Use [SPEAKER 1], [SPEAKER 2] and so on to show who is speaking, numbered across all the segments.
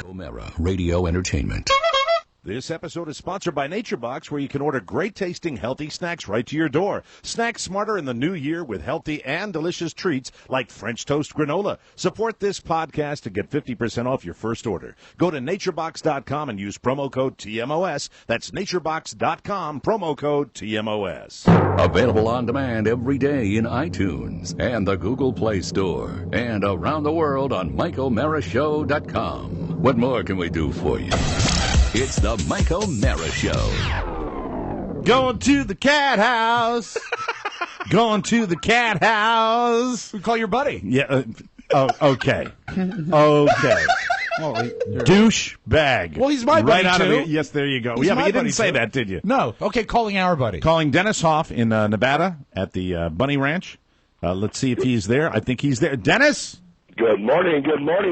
[SPEAKER 1] O'Mara Radio Entertainment.
[SPEAKER 2] This episode is sponsored by NatureBox, where you can order great-tasting, healthy snacks right to your door. Snack smarter in the new year with healthy and delicious treats like French toast granola. Support this podcast to get 50% off your first order. Go to naturebox.com and use promo code TMOS. That's naturebox.com, promo code TMOS.
[SPEAKER 1] Available on demand every day in iTunes and the Google Play Store. And around the world on MikeO'MaraShow.com. What more can we do for you? It's the Mike O'Mara Show.
[SPEAKER 2] Going to the cat house. Going to the cat house.
[SPEAKER 3] We call your buddy.
[SPEAKER 2] Yeah. Okay. Okay. Douche bag.
[SPEAKER 3] Well, he's my buddy,
[SPEAKER 2] right out
[SPEAKER 3] too.
[SPEAKER 2] Of yes, there you go.
[SPEAKER 3] He's
[SPEAKER 2] yeah, but
[SPEAKER 3] my
[SPEAKER 2] you didn't
[SPEAKER 3] buddy,
[SPEAKER 2] say
[SPEAKER 3] too.
[SPEAKER 2] that, did you?
[SPEAKER 3] No. Okay, calling our buddy.
[SPEAKER 2] Calling Dennis Hoff in Nevada at the Bunny Ranch. Let's see if he's there. I think he's there. Dennis?
[SPEAKER 4] Good morning,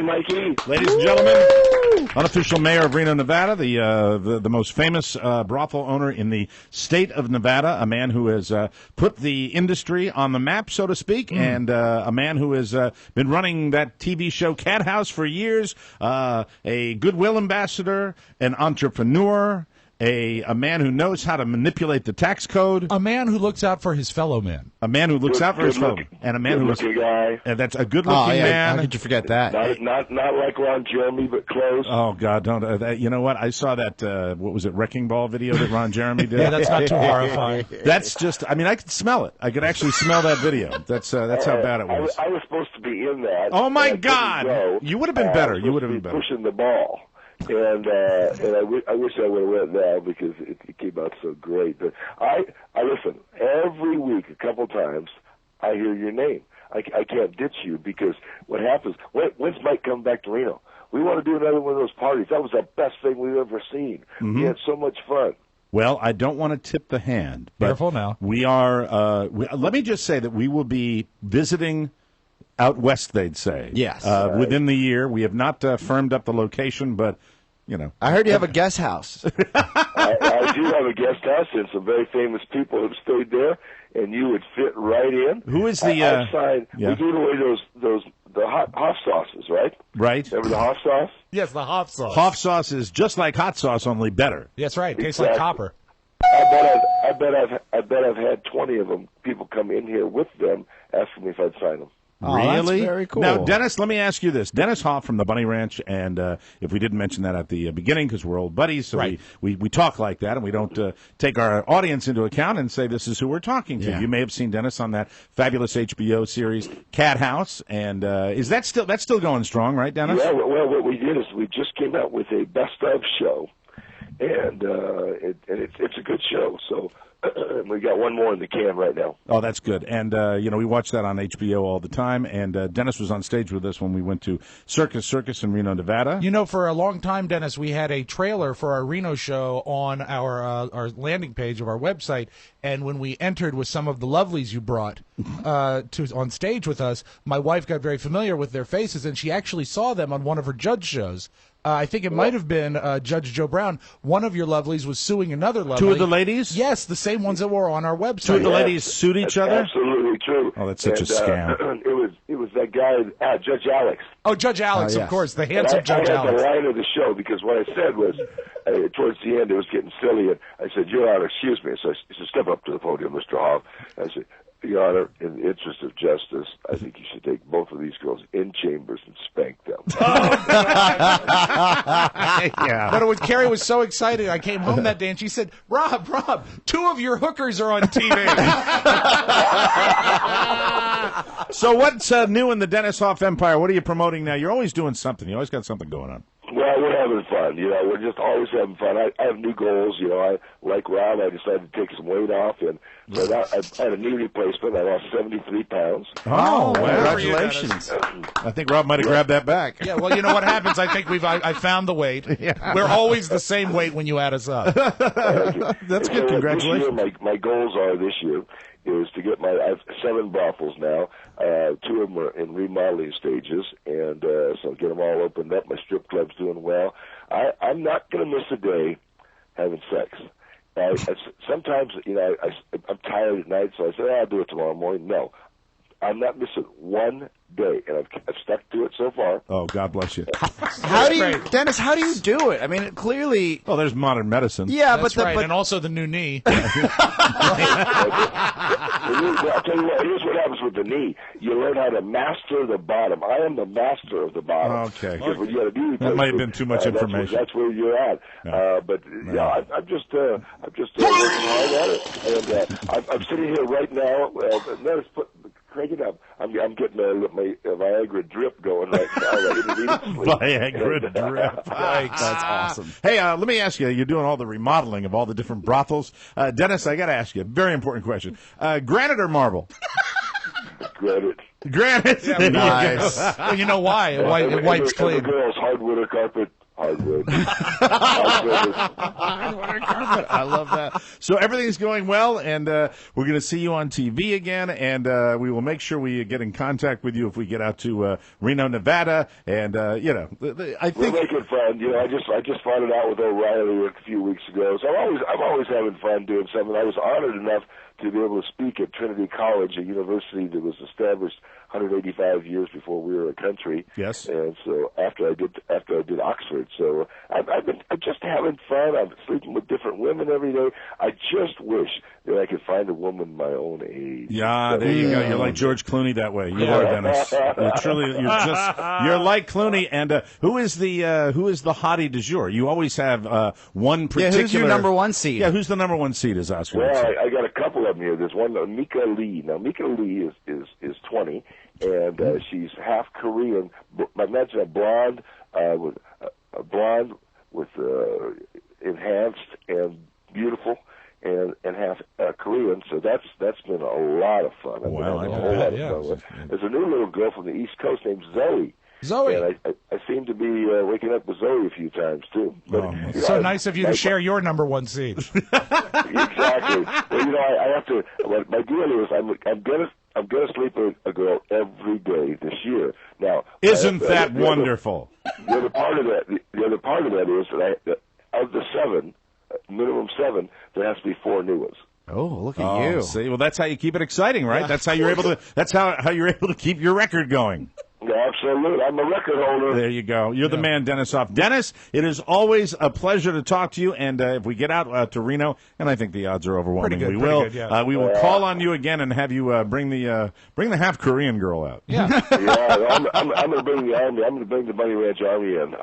[SPEAKER 4] Mikey.
[SPEAKER 2] Ladies and gentlemen, unofficial mayor of Reno, Nevada, the most famous brothel owner in the state of Nevada, a man who has put the industry on the map, so to speak, and a man who has been running that TV show Cat House for years, a goodwill ambassador, an entrepreneur, a man who knows how to manipulate the tax code.
[SPEAKER 3] A man who looks out for his fellow man.
[SPEAKER 2] A man who looks out for his fellow man. And a man who is
[SPEAKER 4] guy.
[SPEAKER 2] That's a good-looking man.
[SPEAKER 5] How could you forget that?
[SPEAKER 4] Not like Ron Jeremy, but close.
[SPEAKER 2] Oh, God, don't. You know what? I saw that, what was it, Wrecking Ball video that Ron Jeremy did?
[SPEAKER 3] Yeah, that's not too horrifying.
[SPEAKER 2] That's just, I mean, I could smell it. I could actually smell that video. That's how bad it was.
[SPEAKER 4] I was supposed to be in that.
[SPEAKER 2] Oh, my God. You would have been better. You would have been better.
[SPEAKER 4] Pushing the ball. And I wish I would have went now because it came out so great. But I listen every week, a couple times. I hear your name. I can't ditch you because what happens? When's Mike coming back to Reno? We want to do another one of those parties. That was the best thing we've ever seen.
[SPEAKER 2] Mm-hmm.
[SPEAKER 4] We had so much fun.
[SPEAKER 2] Well, I don't want to tip the hand. But
[SPEAKER 3] careful now.
[SPEAKER 2] We are. Let me just say that we will be visiting out west, they'd say.
[SPEAKER 5] Yes.
[SPEAKER 2] Within the year. We have not firmed up the location, but, you know.
[SPEAKER 5] I heard you have a guest house.
[SPEAKER 4] I do have a guest house and some very famous people who have stayed there, and you would fit right in.
[SPEAKER 2] Who is the...
[SPEAKER 4] outside,
[SPEAKER 2] yeah.
[SPEAKER 4] we gave away the Hoff sauces, right?
[SPEAKER 2] Right.
[SPEAKER 4] Remember the Hoff sauce?
[SPEAKER 3] Yes, the Hoff sauce.
[SPEAKER 2] Hoff sauce is just like hot sauce, only better.
[SPEAKER 3] That's right. Tastes
[SPEAKER 4] Exactly.
[SPEAKER 3] like copper.
[SPEAKER 4] I bet I've had 20 of them. People come in here with them, asking me if I'd sign them.
[SPEAKER 5] Oh,
[SPEAKER 2] Really?
[SPEAKER 5] that's very cool.
[SPEAKER 2] Now, Dennis, let me ask you this. Dennis Hoff from the Bunny Ranch, and if we didn't mention that at the beginning because we're old buddies, so
[SPEAKER 3] right.
[SPEAKER 2] we talk like that, and we don't take our audience into account and say this is who we're talking to.
[SPEAKER 5] Yeah.
[SPEAKER 2] You may have seen Dennis on that fabulous HBO series, Cat House, and is that that's still going strong, right, Dennis?
[SPEAKER 4] Yeah, well, what we did is we just came out with a best-of show, and it's a good show, so... we got one more in the can right now.
[SPEAKER 2] Oh, that's good. And, we watch that on HBO all the time. And Dennis was on stage with us when we went to Circus in Reno, Nevada.
[SPEAKER 3] You know, for a long time, Dennis, we had a trailer for our Reno show on our landing page of our website. And when we entered with some of the lovelies you brought on stage with us, my wife got very familiar with their faces, and she actually saw them on one of her judge shows. I think it might have been Judge Joe Brown. One of your lovelies was suing another lovely.
[SPEAKER 2] Two of the ladies?
[SPEAKER 3] Yes, the same ones that were on our website.
[SPEAKER 2] Two of the ladies sued each other?
[SPEAKER 4] Absolutely true.
[SPEAKER 2] Oh, that's such a scam.
[SPEAKER 4] It was that guy, Judge Alex.
[SPEAKER 3] Oh, Judge Alex,
[SPEAKER 5] yes.
[SPEAKER 3] of course, the handsome Judge
[SPEAKER 4] I had
[SPEAKER 3] Alex.
[SPEAKER 4] the line of the show because what I said was, towards the end, it was getting silly, and I said, Your Honor, excuse me. So I said, step up to the podium, Mr. Hoff. I said, Your Honor, in the interest of justice, I think you should take both of these girls in chambers and spank them.
[SPEAKER 2] Yeah.
[SPEAKER 3] But Carrie was so excited. I came home that day, and she said, Rob, two of your hookers are on TV.
[SPEAKER 2] So what's new in the Dennis Hoff empire? What are you promoting now? You're always doing something. You always got something going on.
[SPEAKER 4] Well, we're having fun. We're just always having fun. I have new goals. I like Rob. I decided to take some weight off, and so I had a knee replacement. I lost 73 pounds.
[SPEAKER 2] Oh,
[SPEAKER 5] congratulations.
[SPEAKER 2] I think Rob might have grabbed that back.
[SPEAKER 3] Yeah, well, you know what happens? I think I found the weight.
[SPEAKER 2] Yeah.
[SPEAKER 3] We're always the same weight when you add us up.
[SPEAKER 2] That's good. Congratulations.
[SPEAKER 4] This year, my goals are this year is to get I have 7 brothels now. 2 of them are in remodeling stages, and so I'll get them all opened up. My strip club's doing well. I'm not going to miss a day having sex. Sometimes, I'm tired at night, so I say, I'll do it tomorrow morning. No. I'm not missing one day, and I've stuck to it so far.
[SPEAKER 2] Oh, God bless you.
[SPEAKER 5] How do you, Dennis? How do you do it? I mean, clearly.
[SPEAKER 2] Well, there's modern medicine.
[SPEAKER 5] Yeah,
[SPEAKER 3] That's right, and also the new knee.
[SPEAKER 4] I'll tell you what. Here's what happens with the knee. You learn how to master the bottom. I am the master of the bottom.
[SPEAKER 2] Okay.
[SPEAKER 4] Because when you got a knee
[SPEAKER 2] That might have been too much information.
[SPEAKER 4] That's where you're at. But yeah, I'm just working hard at it, and I'm sitting here right now. Notice, crank it up. I'm getting my Viagra drip going right now.
[SPEAKER 2] Viagra drip.
[SPEAKER 5] That's awesome.
[SPEAKER 2] Hey, let me ask you. You're doing all the remodeling of all the different brothels. Dennis, I got to ask you a very important question. Granite or marble?
[SPEAKER 4] Granite.
[SPEAKER 2] Granite.
[SPEAKER 3] Yeah,
[SPEAKER 5] nice.
[SPEAKER 3] Well, you know why? It wipes clean.
[SPEAKER 4] Every girl's hardwood or carpet. Hardwood.
[SPEAKER 2] I love that. So everything's going well, and we're going to see you on TV again, and we will make sure we get in contact with you if we get out to Reno, Nevada, and I think
[SPEAKER 4] we're making fun. I just found it out with O'Reilly a few weeks ago. So I'm always having fun doing something. I was honored enough to be able to speak at Trinity College, a university that was established 185 years before we were a country.
[SPEAKER 2] Yes.
[SPEAKER 4] And so after I did Oxford, so I'm just having fun. I'm sleeping with different women every day. I just wish that I could find a woman my own age.
[SPEAKER 2] Yeah, there you go. You're like George Clooney that way. You are, Dennis. You're like Clooney. And who is the hottie du jour? You always have one particular.
[SPEAKER 5] Yeah, who's your number one seed?
[SPEAKER 2] Yeah, who's the number one seed? Is Oscar?
[SPEAKER 4] Well, I got a couple of them here. There's one, Mika Lee. Now, Mika Lee is 20, and she's half Korean. I mentioned a blonde with enhanced and beautiful, and half Korean. So that's been a lot of fun.
[SPEAKER 2] Wow,
[SPEAKER 4] a whole lot of fun. There's a new little girl from the East Coast named Zoe. And I seem to be waking up with Zoe a few times too. But,
[SPEAKER 3] so nice of you to share your number one seed.
[SPEAKER 4] Exactly. Well, I have to. My deal is I'm gonna sleep with a girl every day this year. Now,
[SPEAKER 2] isn't that wonderful?
[SPEAKER 4] The other part of that is that of the minimum seven, there has to be 4 new ones.
[SPEAKER 5] Oh, look at you!
[SPEAKER 2] See, well, that's how you keep it exciting, right? That's how you're able to. That's how you're able to keep your record going.
[SPEAKER 4] Yeah, absolutely. I'm a record holder.
[SPEAKER 2] There you go. You're the man, Dennis Hoff. Dennis, it is always a pleasure to talk to you. And if we get out to Reno, and I think the odds are overwhelming, we will. We will call on you again and have you bring the half Korean girl out.
[SPEAKER 3] Yeah.
[SPEAKER 4] I'm going to bring the army. I'm going to bring the Bunny Ranch Army in.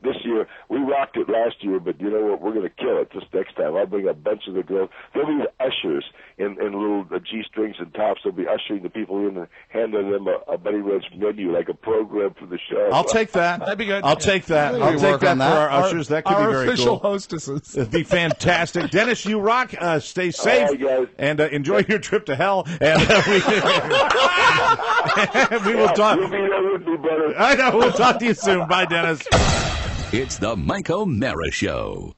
[SPEAKER 4] This year we rocked it last year, but you know what? We're going to kill it this next time. I'll bring a bunch of the girls. They'll be ushers in little G-strings and tops. They'll be ushering the people in and handing them a Bunny Ranch menu like a program for the show.
[SPEAKER 2] I'll take that.
[SPEAKER 3] That'd be good.
[SPEAKER 2] I'll take that. I'll take that for our ushers. That could be very cool.
[SPEAKER 3] Our official hostesses.
[SPEAKER 2] It'd be fantastic. Dennis, you rock. Stay safe.
[SPEAKER 4] All right, guys.
[SPEAKER 2] And enjoy your trip to hell. And we will talk.
[SPEAKER 4] You'll be there with me, brother.
[SPEAKER 2] I know. We'll talk to you soon. Bye, Dennis.
[SPEAKER 1] It's the Mike O'Mara Show.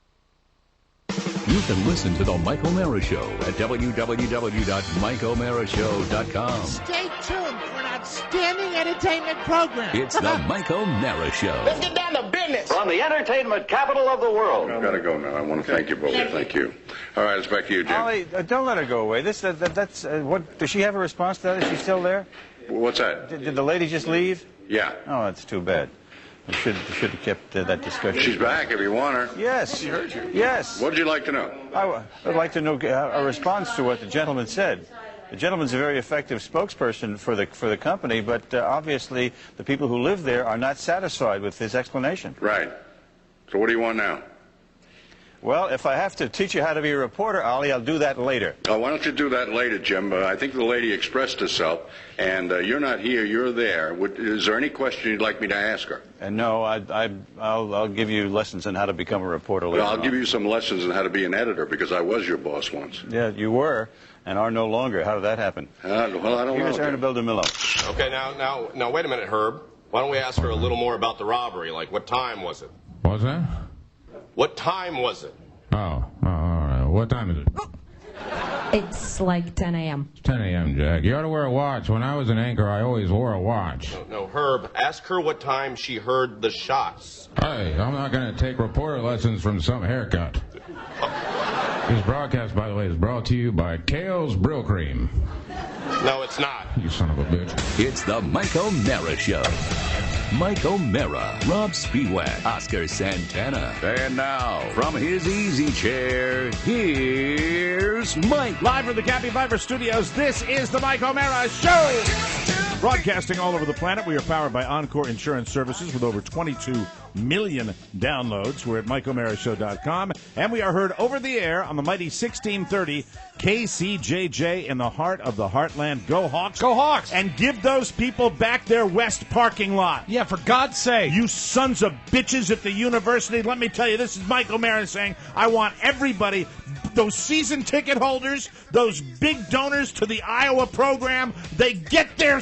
[SPEAKER 1] You can listen to the Mike O'Mara Show at www.mikeomarashow.com.
[SPEAKER 6] Stay tuned for an outstanding entertainment program.
[SPEAKER 1] It's the Mike O'Mara Show.
[SPEAKER 6] Let's get down to business.
[SPEAKER 7] From the entertainment capital of the world.
[SPEAKER 8] I've got to go now. I want to thank you both. Thank you. All right, it's back to you, Jim.
[SPEAKER 7] Ollie, don't let her go away. That's what. Does she have a response to that? Is she still there?
[SPEAKER 8] What's that?
[SPEAKER 7] Did the lady just leave?
[SPEAKER 8] Yeah.
[SPEAKER 7] Oh, that's too bad. We should have kept that discussion.
[SPEAKER 8] She's back if you want her.
[SPEAKER 7] Yes.
[SPEAKER 8] She heard you.
[SPEAKER 7] Yes.
[SPEAKER 8] What would you like to know?
[SPEAKER 7] I'd like to know a response to what the gentleman said. The gentleman's a very effective spokesperson for the company, but obviously the people who live there are not satisfied with his explanation.
[SPEAKER 8] Right. So what do you want now?
[SPEAKER 7] Well, if I have to teach you how to be a reporter, Ollie, I'll do that later.
[SPEAKER 8] Oh, why don't you do that later, Jim? I think the lady expressed herself, and you're not here, you're there. Is there any question you'd like me to ask her?
[SPEAKER 7] No, I'll give you lessons on how to become a reporter later.
[SPEAKER 8] Well, I'll give you some lessons on how to be an editor, because I was your boss once.
[SPEAKER 7] Yeah, you were, and are no longer. How did that happen?
[SPEAKER 8] Well, I don't know.
[SPEAKER 7] Here's Aaron Miller.
[SPEAKER 9] Okay, now, wait a minute, Herb. Why don't we ask her a little more about the robbery? Like, what time was it?
[SPEAKER 10] What was that?
[SPEAKER 9] What time was it?
[SPEAKER 10] Oh, all right. What time is it?
[SPEAKER 11] It's like 10 a.m.
[SPEAKER 10] It's 10 a.m., Jack. You ought to wear a watch. When I was an anchor, I always wore a watch.
[SPEAKER 9] No, Herb, ask her what time she heard the shots.
[SPEAKER 10] Hey, I'm not going to take reporter lessons from some haircut. This broadcast, by the way, is brought to you by Kale's Brill Cream.
[SPEAKER 9] No, it's not.
[SPEAKER 10] You son of a bitch.
[SPEAKER 1] It's the Mike O'Mara Show. Mike O'Mara, Rob Spiewak, Oscar Santana. And now, from his easy chair, here's Mike.
[SPEAKER 2] Live from the Cappy Viper Studios, this is the Mike O'Mara Show. Broadcasting all over the planet, we are powered by Encore Insurance Services with over 22 million downloads. We're at MikeO'MaraShow.com, and we are heard over the air on the mighty 1630 KCJJ in the heart of the heartland. Go Hawks.
[SPEAKER 3] Go Hawks.
[SPEAKER 2] And give those people back their west parking lot.
[SPEAKER 3] Yeah, for God's sake.
[SPEAKER 2] You sons of bitches at the university. Let me tell you, this is Mike O'Mara saying, I want everybody, those season ticket holders, those big donors to the Iowa program, they get their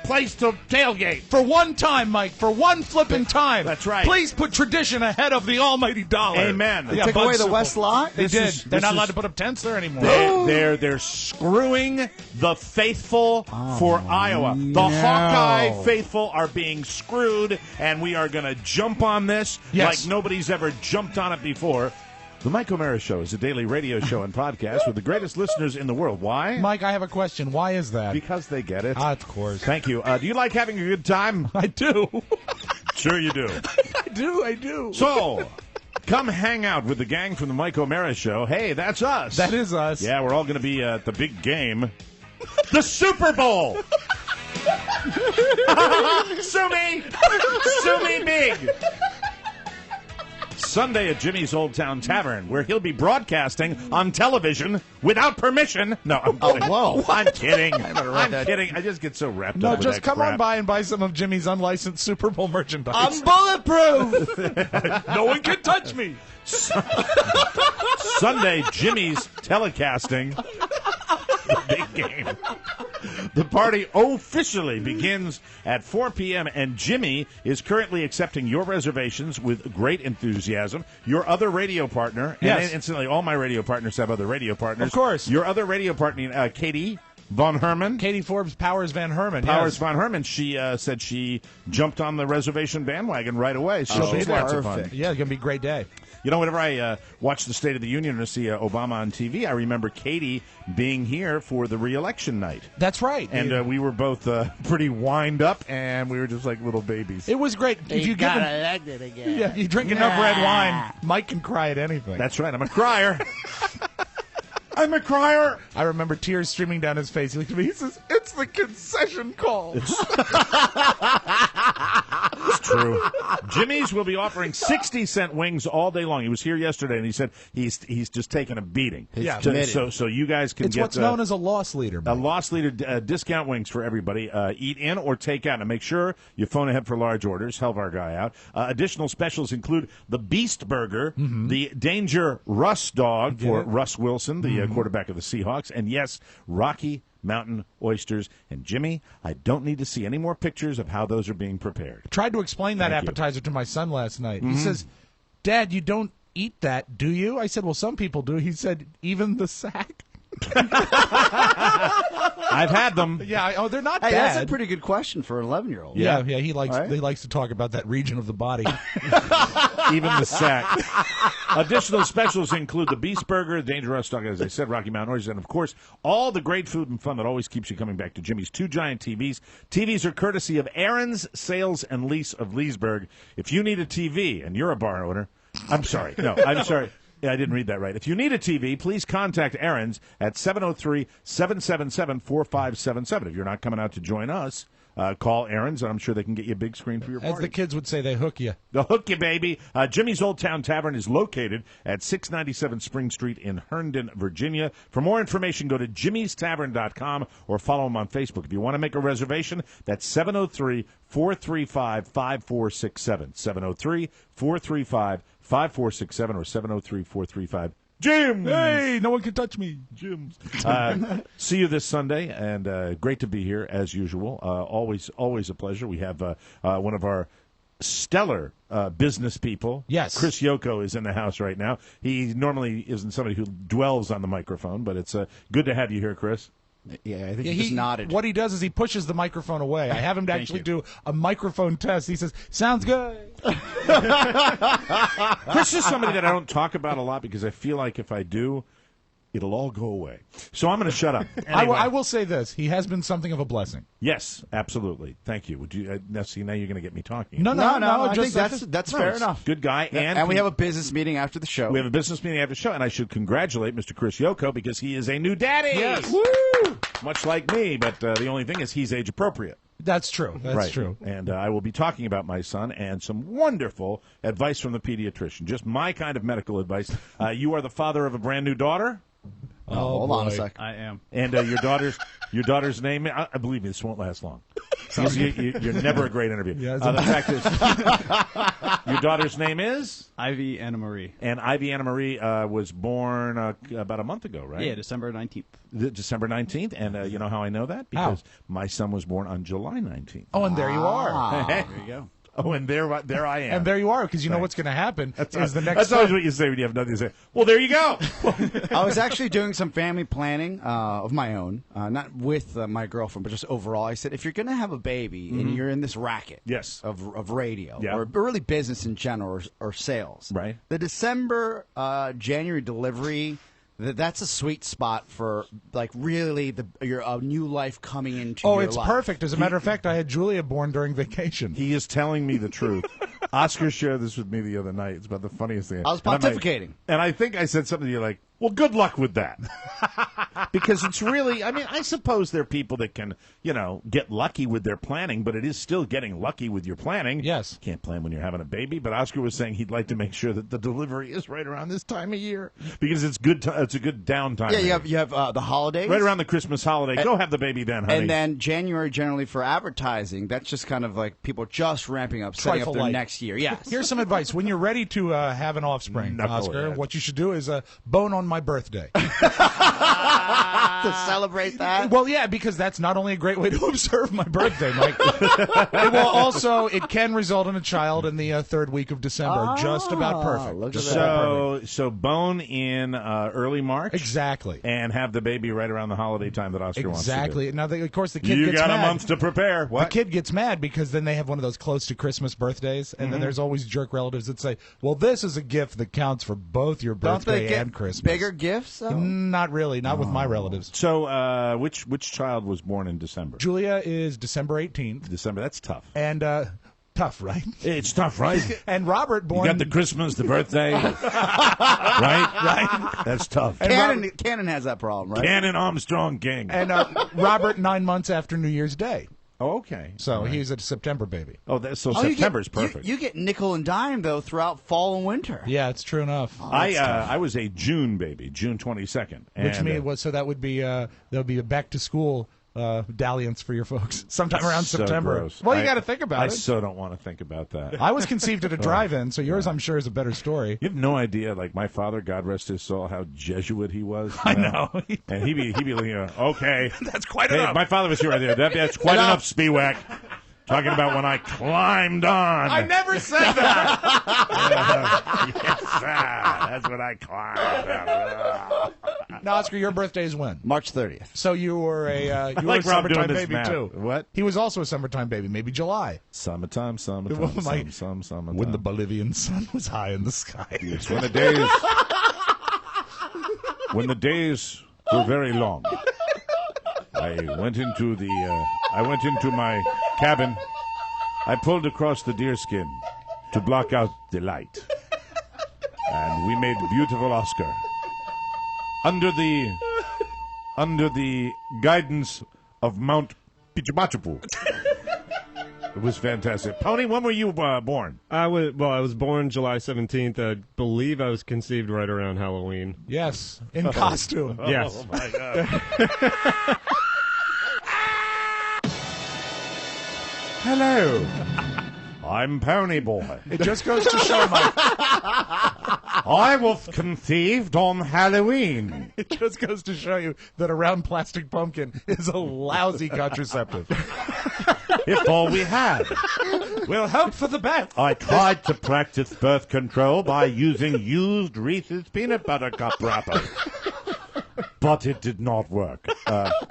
[SPEAKER 2] place to tailgate.
[SPEAKER 3] For one time, Mike, for one flipping time.
[SPEAKER 2] That's right.
[SPEAKER 3] Please put tradition ahead of the almighty dollar.
[SPEAKER 2] Amen.
[SPEAKER 5] They took away the west lot?
[SPEAKER 3] They did. They're not allowed to put up tents there anymore.
[SPEAKER 2] They're screwing the faithful for Iowa. The Hawkeye faithful are being screwed, and we are going to jump on this like nobody's ever jumped on it before. The Mike O'Mara Show is a daily radio show and podcast with the greatest listeners in the world. Why?
[SPEAKER 3] Mike, I have a question. Why is that?
[SPEAKER 2] Because they get it.
[SPEAKER 3] Of course.
[SPEAKER 2] Thank you. Do you like having a good time?
[SPEAKER 3] I do.
[SPEAKER 2] Sure you do.
[SPEAKER 3] I do.
[SPEAKER 2] So, come hang out with the gang from the Mike O'Mara Show. Hey, that's us.
[SPEAKER 3] That is us.
[SPEAKER 2] Yeah, we're all going to be at the big game. The Super Bowl! Sue me! Sue me big! Sunday at Jimmy's Old Town Tavern, where he'll be broadcasting on television without permission. No, I'm kidding.
[SPEAKER 5] Whoa.
[SPEAKER 2] I'm kidding. I'm kidding. I just get so wrapped up with
[SPEAKER 3] just
[SPEAKER 2] that
[SPEAKER 3] come
[SPEAKER 2] crap.
[SPEAKER 3] on by and buy some of Jimmy's unlicensed Super Bowl merchandise.
[SPEAKER 5] I'm bulletproof.
[SPEAKER 3] No one can touch me.
[SPEAKER 2] Sunday, Jimmy's telecasting the big game. The party officially begins at 4 p.m., and Jimmy is currently accepting your reservations with great enthusiasm. Your other radio partner, and incidentally, all my radio partners have other radio partners.
[SPEAKER 3] Of course.
[SPEAKER 2] Your other radio partner, Katie Von Herman.
[SPEAKER 3] Katie Forbes Powers Van Herman.
[SPEAKER 2] Powers Von Herman. She said she jumped on the reservation bandwagon right away. So she's lots of fun.
[SPEAKER 3] Yeah, it's going to be a great day.
[SPEAKER 2] You know, whenever I watch the State of the Union or see Obama on TV, I remember Katie being here for the re-election night.
[SPEAKER 3] That's right.
[SPEAKER 2] And we were both pretty wind up, and we were just like little babies.
[SPEAKER 3] It was great. If you
[SPEAKER 6] got elected again.
[SPEAKER 3] Yeah, you drink enough red wine, Mike can cry at anything.
[SPEAKER 2] That's right. I'm a crier. I'm a crier.
[SPEAKER 3] I remember tears streaming down his face. He looked at me. He says, "It's the concession call."
[SPEAKER 2] It's true. Jimmy's will be offering 60-cent wings all day long. He was here yesterday, and he said he's just taking a beating.
[SPEAKER 3] Yeah,
[SPEAKER 2] so you guys can
[SPEAKER 3] it's
[SPEAKER 2] get
[SPEAKER 3] what's known as a loss leader. Mike.
[SPEAKER 2] A loss leader discount wings for everybody. Eat in or take out. And make sure you phone ahead for large orders. Help our guy out. Additional specials include the Beast Burger, the Danger Russ Dog for Russ Wilson, the quarterback of the Seahawks, and yes, Rocky Mountain oysters. And Jimmy, I don't need to see any more pictures of how those are being prepared.
[SPEAKER 3] I tried to explain that appetizer to my son last night. He says, "Dad, you don't eat that, do you?" I said, "Well, some people do." He said, "Even the sack?"
[SPEAKER 2] I've had them.
[SPEAKER 3] Yeah, they're not
[SPEAKER 5] Hey,
[SPEAKER 3] bad.
[SPEAKER 5] that's a pretty good question for an 11-year-old.
[SPEAKER 3] Yeah, he likes to talk about that region of the body.
[SPEAKER 2] Even the sack. Additional specials include the Beast Burger, the Dangerous Dog, as I said, Rocky Mountain Oysters, and of course, all the great food and fun that always keeps you coming back to Jimmy's. 2 giant TVs. TVs are courtesy of Aaron's Sales and Lease of Leesburg. If you need a TV and you're a bar owner, I'm sorry. Yeah, I didn't read that right. If you need a TV, please contact Aaron's at 703-777-4577. If you're not coming out to join us, call Aaron's, and I'm sure they can get you a big screen for your party.
[SPEAKER 3] As the kids would say, they hook you.
[SPEAKER 2] They'll hook you, baby. Jimmy's Old Town Tavern is located at 697 Spring Street in Herndon, Virginia. For more information, go to jimmystavern.com or follow them on Facebook. If you want to make a reservation, that's 703-435-5467. 703-435-5467 or 703-435 Jim.
[SPEAKER 3] Hey, no one can touch me. Jim's.
[SPEAKER 2] See you this Sunday, and great to be here as usual. Always a pleasure. We have one of our stellar business people.
[SPEAKER 3] Yes.
[SPEAKER 2] Chris Yoko is in the house right now. He normally isn't somebody who dwells on the microphone, but it's good to have you here, Chris.
[SPEAKER 5] Yeah, I think he just nodded.
[SPEAKER 3] What he does is he pushes the microphone away. I have him to actually do a microphone test. He says, "Sounds good."
[SPEAKER 2] Chris is somebody that I don't talk about a lot because I feel like if I do, it'll all go away. So I'm going to shut up.
[SPEAKER 3] I will say this. He has been something of a blessing.
[SPEAKER 2] Yes, absolutely. Thank you. Would you now see, now you're going to get me talking.
[SPEAKER 5] No. I think that's fair enough.
[SPEAKER 2] Good guy.
[SPEAKER 5] And we have a business meeting after the show.
[SPEAKER 2] We have a business meeting after the show, and I should congratulate Mr. Chris Yoko because he is a new daddy.
[SPEAKER 3] Yes.
[SPEAKER 2] Woo! Much like me, but the only thing is he's age appropriate.
[SPEAKER 3] That's true. That's true.
[SPEAKER 2] And I will be talking about my son and some wonderful advice from the pediatrician. Just my kind of medical advice. You are the father of a brand new daughter?
[SPEAKER 5] Hold on a sec.
[SPEAKER 12] I am.
[SPEAKER 2] And your daughter's name, I believe me, this won't last long. You're never a great interview.
[SPEAKER 3] Yeah,
[SPEAKER 2] the fact is, your daughter's name is?
[SPEAKER 12] Ivy Anna Marie.
[SPEAKER 2] And Ivy Anna Marie was born about a month ago, right?
[SPEAKER 12] Yeah, December 19th.
[SPEAKER 2] December 19th. And you know how I know that? Because my son was born on July 19th.
[SPEAKER 3] Oh, and there you are.
[SPEAKER 12] There you go.
[SPEAKER 2] Oh, and there I am.
[SPEAKER 3] And there you are, because you know what's going to happen is the next.
[SPEAKER 2] That's always what you say when you have nothing to say. Well, there you go.
[SPEAKER 5] I was actually doing some family planning of my own, not with my girlfriend, but just overall. I said, if you're going to have a baby and you're in this racket of radio or really business in general or sales,
[SPEAKER 2] right?
[SPEAKER 5] The December, January delivery, that's a sweet spot for like really your new life coming into your life.
[SPEAKER 3] Oh, it's perfect. As a matter of fact, I had Julia born during vacation.
[SPEAKER 2] He is telling me the truth. Oscar shared this with me the other night. It's about the funniest thing.
[SPEAKER 5] I was pontificating.
[SPEAKER 2] And I think I said something to you like, well, good luck with that. Because it's really, I mean, I suppose there are people that can, get lucky with their planning, but it is still getting lucky with your planning.
[SPEAKER 3] Yes.
[SPEAKER 2] Can't plan when you're having a baby, but Oscar was saying he'd like to make sure that the delivery is right around this time of year because it's good. It's a good downtime.
[SPEAKER 5] Yeah, you have the holidays.
[SPEAKER 2] Right around the Christmas holiday. Go have the baby then, honey.
[SPEAKER 5] And then January generally for advertising, that's just kind of like people just ramping up, setting up their next year. Yes.
[SPEAKER 3] Here's some advice. When you're ready to have an offspring, Oscar, what you should do is bone on my birthday.
[SPEAKER 5] To celebrate that?
[SPEAKER 3] Well, yeah, because that's not only a great way to observe my birthday, Mike. It can result in a child in the third week of December. Just about perfect.
[SPEAKER 2] So bone in early March.
[SPEAKER 3] Exactly.
[SPEAKER 2] And have the baby right around the holiday time that Oscar wants to do.
[SPEAKER 3] Exactly. Now, of course, the kid
[SPEAKER 2] you
[SPEAKER 3] gets
[SPEAKER 2] got
[SPEAKER 3] mad.
[SPEAKER 2] a month to prepare. What?
[SPEAKER 3] The kid gets mad because then they have one of those close to Christmas birthdays, and then there's always jerk relatives that say, well, this is a gift that counts for both your birthday and Christmas.
[SPEAKER 5] Bigger gifts?
[SPEAKER 3] Not really. Not with my relatives.
[SPEAKER 2] So which child was born in December?
[SPEAKER 3] Julia is December 18th.
[SPEAKER 2] December. That's tough.
[SPEAKER 3] And tough, right?
[SPEAKER 2] It's tough, right?
[SPEAKER 3] And Robert born.
[SPEAKER 2] You got the Christmas, the birthday, right? That's tough.
[SPEAKER 5] Cannon has that problem, right?
[SPEAKER 2] Cannon Armstrong King.
[SPEAKER 3] And Robert 9 months after New Year's Day.
[SPEAKER 2] Oh, okay.
[SPEAKER 3] So he's a September baby.
[SPEAKER 2] Oh, September's perfect.
[SPEAKER 5] You get nickel and dime though throughout fall and winter.
[SPEAKER 3] Yeah, it's true enough.
[SPEAKER 2] I was a June baby, June 22nd.
[SPEAKER 3] Which means so that would be a back to school dalliance for your folks sometime around September.
[SPEAKER 2] Gross.
[SPEAKER 3] Well, you got to think about it.
[SPEAKER 2] I so don't want to think about that.
[SPEAKER 3] I was conceived at a drive-in, so yours, I'm sure, is a better story.
[SPEAKER 2] You have no idea, like my father, God rest his soul, how Jesuit he was.
[SPEAKER 3] I know.
[SPEAKER 2] And he'd be like, okay,
[SPEAKER 3] that's quite
[SPEAKER 2] hey,
[SPEAKER 3] enough.
[SPEAKER 2] If my father was here right there. That's quite enough, Spiewak. Talking about when I climbed on.
[SPEAKER 3] I never said that.
[SPEAKER 2] Yes, sir. That's when I climbed on.
[SPEAKER 3] Now, Oscar, your birthday is when?
[SPEAKER 5] March 30th.
[SPEAKER 3] So you were a
[SPEAKER 2] like
[SPEAKER 3] a
[SPEAKER 2] Rob
[SPEAKER 3] summertime
[SPEAKER 2] doing this
[SPEAKER 3] baby
[SPEAKER 2] math.
[SPEAKER 3] too.
[SPEAKER 2] What?
[SPEAKER 3] He was also a summertime baby, maybe July.
[SPEAKER 2] Summertime.
[SPEAKER 3] Summertime. When the Bolivian sun was high in the sky.
[SPEAKER 2] Yes, when the days were very long. I went into my cabin. I pulled across the deerskin to block out the light. And we made beautiful Oscar. Under the guidance of Mount Pichimachapu. It was fantastic. Pony, when were you born?
[SPEAKER 13] I was born July 17th. I believe I was conceived right around Halloween.
[SPEAKER 3] Yes, in costume.
[SPEAKER 13] Yes.
[SPEAKER 2] Oh, my God. Hello. I'm Pony Boy.
[SPEAKER 3] It just goes to show, Mike.
[SPEAKER 2] I was conceived on Halloween.
[SPEAKER 3] It just goes to show you that a round plastic pumpkin is a lousy contraceptive.
[SPEAKER 2] If all we had.
[SPEAKER 3] We'll hope for the best.
[SPEAKER 2] I tried to practice birth control by using used Reese's peanut butter cup wrappers. But it did not work.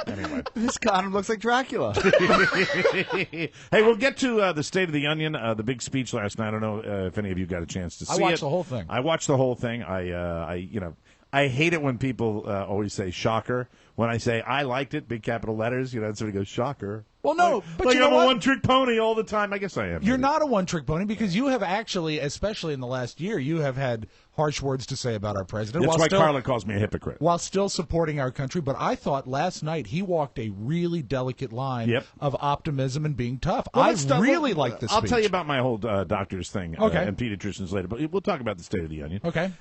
[SPEAKER 2] Anyway.
[SPEAKER 5] This condom looks like Dracula.
[SPEAKER 2] Hey, we'll get to the State of the Union, the big speech last night. I don't know if any of you got a chance to see it.
[SPEAKER 3] I watched the whole thing.
[SPEAKER 2] I watched the whole thing. I I hate it when people always say shocker. When I say I liked it, big capital letters, and somebody goes shocker.
[SPEAKER 3] Well, no, but
[SPEAKER 2] like
[SPEAKER 3] you know
[SPEAKER 2] I'm
[SPEAKER 3] what?
[SPEAKER 2] a one-trick pony all the time. I guess I am.
[SPEAKER 3] You're not a one-trick pony because you have actually, especially in the last year, you have had harsh words to say about our president.
[SPEAKER 2] That's why Carla calls me a hypocrite.
[SPEAKER 3] While still supporting our country. But I thought last night he walked a really delicate line of optimism and being tough.
[SPEAKER 2] Well,
[SPEAKER 3] I really like this
[SPEAKER 2] I'll
[SPEAKER 3] speech.
[SPEAKER 2] tell you about my whole doctor's thing
[SPEAKER 3] Okay.
[SPEAKER 2] and pediatricians later, but we'll talk about the State of the Union.
[SPEAKER 3] Okay.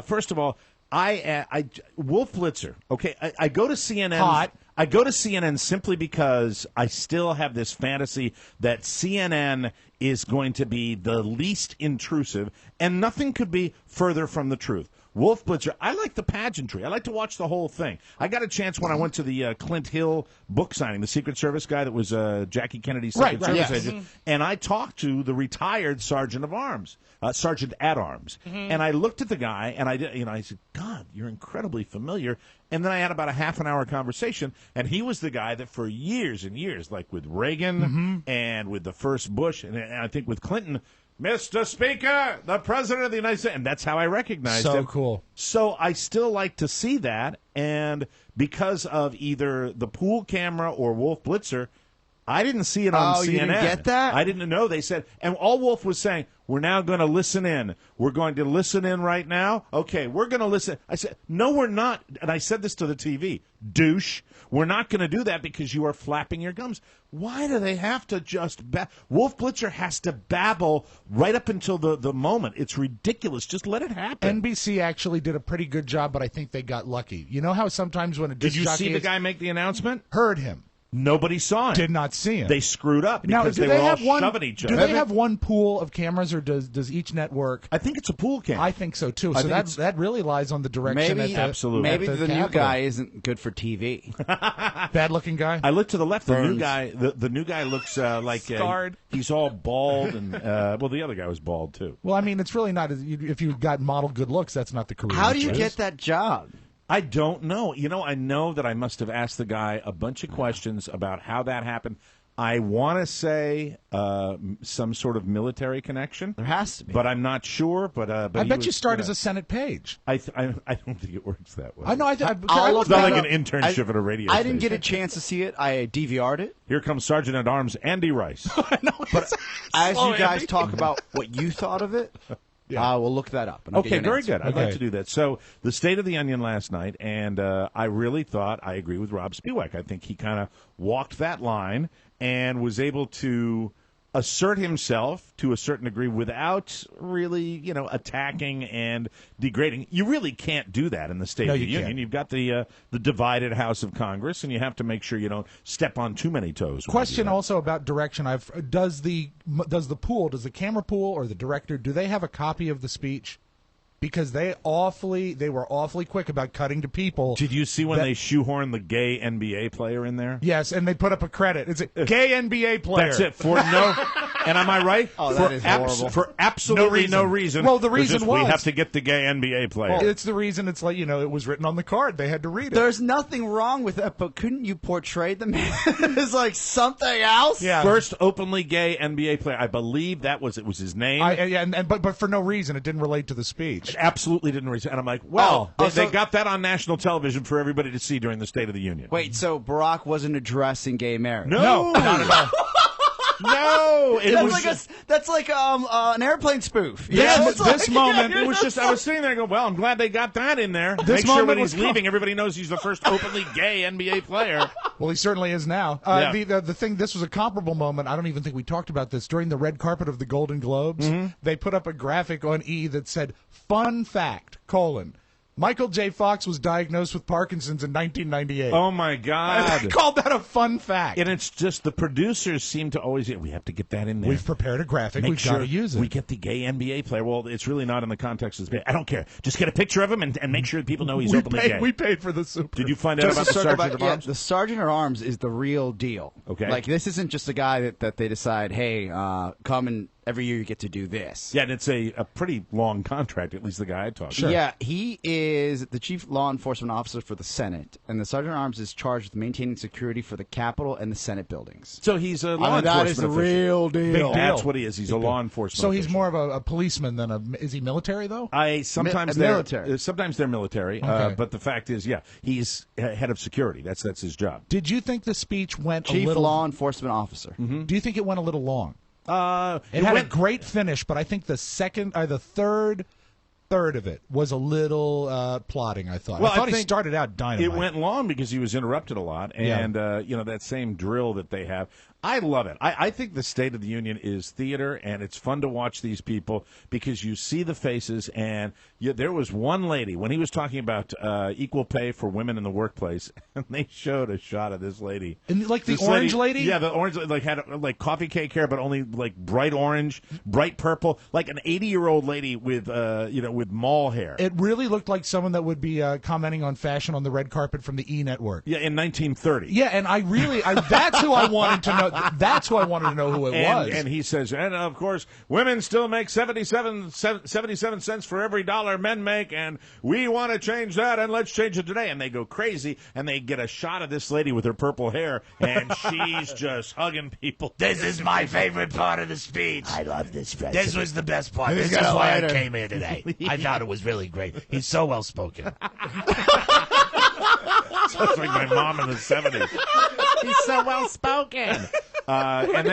[SPEAKER 2] First of all, Wolf Blitzer. Okay, I go to CNN.
[SPEAKER 3] Hot.
[SPEAKER 2] I go to CNN simply because I still have this fantasy that CNN is going to be the least intrusive, and nothing could be further from the truth. Wolf Blitzer, I like the pageantry. I like to watch the whole thing. I got a chance when I went to the Clint Hill book signing, the Secret Service guy that was Jackie Kennedy's Secret Service agent, and I talked to the retired Sergeant at Arms. And I looked at the guy, and I said, God, you're incredibly familiar. And then I had about a half an hour conversation, and he was the guy that for years and years, like with Reagan and with the first Bush, and I think with Clinton, Mr. Speaker, the President of the United States, and that's how I recognized him.
[SPEAKER 3] So cool.
[SPEAKER 2] So I still like to see that, and because of either the pool camera or Wolf Blitzer, I didn't see it on CNN.
[SPEAKER 5] You didn't get that?
[SPEAKER 2] I didn't know. They said, and all Wolf was saying, we're now going to listen in. We're going to listen in right now. Okay, we're going to listen. I said, no, we're not. And I said this to the TV, douche. We're not going to do that because you are flapping your gums. Why do they have to just Wolf Blitzer has to babble right up until the moment. It's ridiculous. Just let it happen.
[SPEAKER 3] NBC actually did a pretty good job, but I think they got lucky. You know how sometimes when a
[SPEAKER 2] Did
[SPEAKER 3] disc
[SPEAKER 2] you
[SPEAKER 3] jockey
[SPEAKER 2] see the guy make the announcement?
[SPEAKER 3] Heard him.
[SPEAKER 2] Nobody saw him.
[SPEAKER 3] Did not see him.
[SPEAKER 2] They screwed up
[SPEAKER 3] Now,
[SPEAKER 2] because
[SPEAKER 3] do
[SPEAKER 2] they
[SPEAKER 3] they
[SPEAKER 2] were all
[SPEAKER 3] have one,
[SPEAKER 2] shoving each other.
[SPEAKER 3] Do they have one pool of cameras, or does each network?
[SPEAKER 2] I think it's a pool cam.
[SPEAKER 3] I think so too.
[SPEAKER 2] I
[SPEAKER 3] So
[SPEAKER 2] think
[SPEAKER 3] that really lies on the direction.
[SPEAKER 5] Maybe
[SPEAKER 3] at the,
[SPEAKER 5] Maybe
[SPEAKER 3] at
[SPEAKER 5] the new
[SPEAKER 3] Capitol.
[SPEAKER 5] guy isn't good for TV.
[SPEAKER 3] Bad looking guy.
[SPEAKER 2] I look to the left. The new
[SPEAKER 5] Burns.
[SPEAKER 2] guy. The new guy looks like
[SPEAKER 3] Scarred.
[SPEAKER 2] he's all bald, and well, the other guy was bald too.
[SPEAKER 3] Well, I mean, it's really not. If you've got model good looks, that's not the career.
[SPEAKER 5] How do you
[SPEAKER 3] choice.
[SPEAKER 5] get that job?
[SPEAKER 2] I don't know. I know that I must have asked the guy a bunch of questions about how that happened. I want to say some sort of military connection.
[SPEAKER 5] There has to be,
[SPEAKER 2] but I'm not sure. But
[SPEAKER 3] I bet you start as a Senate page.
[SPEAKER 2] I don't think it works that way.
[SPEAKER 3] I know.
[SPEAKER 2] It's not like an internship at a radio
[SPEAKER 5] I didn't
[SPEAKER 2] station.
[SPEAKER 5] get a chance to see it. I DVR'd it.
[SPEAKER 2] Here comes Sergeant at Arms Andy Rice.
[SPEAKER 5] But as you guys talk about what you thought of it, we'll look that up. And I'll get
[SPEAKER 2] Okay,
[SPEAKER 5] you an
[SPEAKER 2] very
[SPEAKER 5] answer.
[SPEAKER 2] good. I'd like to do that. So, the State of the Union last night, and I really thought I agree with Rob Spiewak. I think he kind of walked that line and was able to assert himself to a certain degree without really, attacking and degrading. You really can't do that in the State of the Union.
[SPEAKER 3] can't.
[SPEAKER 2] You've got the divided House of Congress, and you have to make sure you don't step on too many toes.
[SPEAKER 3] Question also about direction. Does the camera pool or the director, do they have a copy of the speech? Because they were awfully quick about cutting to people.
[SPEAKER 2] Did you see when they shoehorned the gay NBA player in there?
[SPEAKER 3] Yes, and they put up a credit. It's a gay NBA player.
[SPEAKER 2] That's it. For no, and am I right?
[SPEAKER 5] Oh, that is horrible.
[SPEAKER 2] For absolutely no reason.
[SPEAKER 3] Well, the
[SPEAKER 2] It was
[SPEAKER 3] reason
[SPEAKER 2] just,
[SPEAKER 3] was
[SPEAKER 2] we have to get the gay NBA player.
[SPEAKER 3] Well, it's the reason. It's like, it was written on the card. They had to read it.
[SPEAKER 5] There's nothing wrong with that, but couldn't you portray the man as like something else?
[SPEAKER 3] Yeah.
[SPEAKER 2] First openly gay NBA player. I believe it was his name.
[SPEAKER 3] But for no reason. It didn't relate to the speech.
[SPEAKER 2] It absolutely didn't reason. And I'm like, well, they got that on national television for everybody to see during the State of the Union.
[SPEAKER 5] Wait, so Barack wasn't addressing gay marriage?
[SPEAKER 2] No, not at all. No,
[SPEAKER 5] that's like an airplane spoof.
[SPEAKER 2] This moment, it was just, I was sitting there going, well, I'm glad they got that in there. Make sure when he's leaving, everybody knows he's the first openly gay NBA player.
[SPEAKER 3] Well, he certainly is now. The thing, this was a comparable moment. I don't even think we talked about this. During the red carpet of the Golden Globes, they put up a graphic on E that said, fun fact, Michael J. Fox was diagnosed with Parkinson's in 1998.
[SPEAKER 2] Oh, my God.
[SPEAKER 3] I called that a fun fact.
[SPEAKER 2] And it's just the producers seem to always, we have to get that in there.
[SPEAKER 3] We've prepared a graphic. We've got to use it.
[SPEAKER 2] We get the gay NBA player. Well, it's really not in the context of this. I don't care. Just get a picture of him and make sure that people know he's openly gay.
[SPEAKER 3] We paid for the super.
[SPEAKER 2] Did you find out about the Sergeant at Arms?
[SPEAKER 5] The Sergeant at Arms is the real deal.
[SPEAKER 2] Okay.
[SPEAKER 5] Like, this isn't just a guy that they decide, hey, come every year you get to do this.
[SPEAKER 2] Yeah, and it's a pretty long contract, at least the guy I talked to.
[SPEAKER 5] Yeah, he is the chief law enforcement officer for the Senate, and the Sergeant at Arms is charged with maintaining security for the Capitol and the Senate buildings.
[SPEAKER 2] So he's a law enforcement
[SPEAKER 5] That is the
[SPEAKER 2] official.
[SPEAKER 5] real deal.
[SPEAKER 2] Big deal. That's what he is. He's a law enforcement
[SPEAKER 3] So he's
[SPEAKER 2] official.
[SPEAKER 3] more of a policeman than a. Is he military though?
[SPEAKER 2] Sometimes they're military,
[SPEAKER 3] Okay.
[SPEAKER 2] but the fact is, yeah, he's head of security. That's his job.
[SPEAKER 3] Did you think the speech went
[SPEAKER 5] Chief
[SPEAKER 3] a little?
[SPEAKER 5] law enforcement officer.
[SPEAKER 3] Do you think it went a little long?
[SPEAKER 2] It
[SPEAKER 3] had
[SPEAKER 2] went-
[SPEAKER 3] a great finish, but I think the third of it was a little plotting. I thought.
[SPEAKER 2] Well,
[SPEAKER 3] I thought he
[SPEAKER 2] think
[SPEAKER 3] started out dynamite.
[SPEAKER 2] It went long because he was interrupted a lot, and that same drill that they have. I love it. I think the State of the Union is theater, and it's fun to watch these people because you see the faces. And there was one lady when he was talking about equal pay for women in the workplace, and they showed a shot of this lady,
[SPEAKER 3] And like the
[SPEAKER 2] This
[SPEAKER 3] orange lady?
[SPEAKER 2] Yeah, the orange had like coffee cake hair, but only like bright orange, bright purple, like an 80-year-old lady with with mall hair.
[SPEAKER 3] It really looked like someone that would be commenting on fashion on the red carpet from the E! Network.
[SPEAKER 2] Yeah, in 1930.
[SPEAKER 3] Yeah, and that's who I wanted to know. That's who I wanted to know who it was.
[SPEAKER 2] And he says, and of course, women still make 77 cents for every dollar men make, and we want to change that, and let's change it today. And they go crazy, and they get a shot of this lady with her purple hair, and she's just hugging people.
[SPEAKER 6] This is my favorite part of the speech. I love this president. This was the best part. This is why I came here today. I thought it was really great. He's so well spoken.
[SPEAKER 2] Sounds like my mom in the 70s.
[SPEAKER 6] He's so well spoken.
[SPEAKER 2] And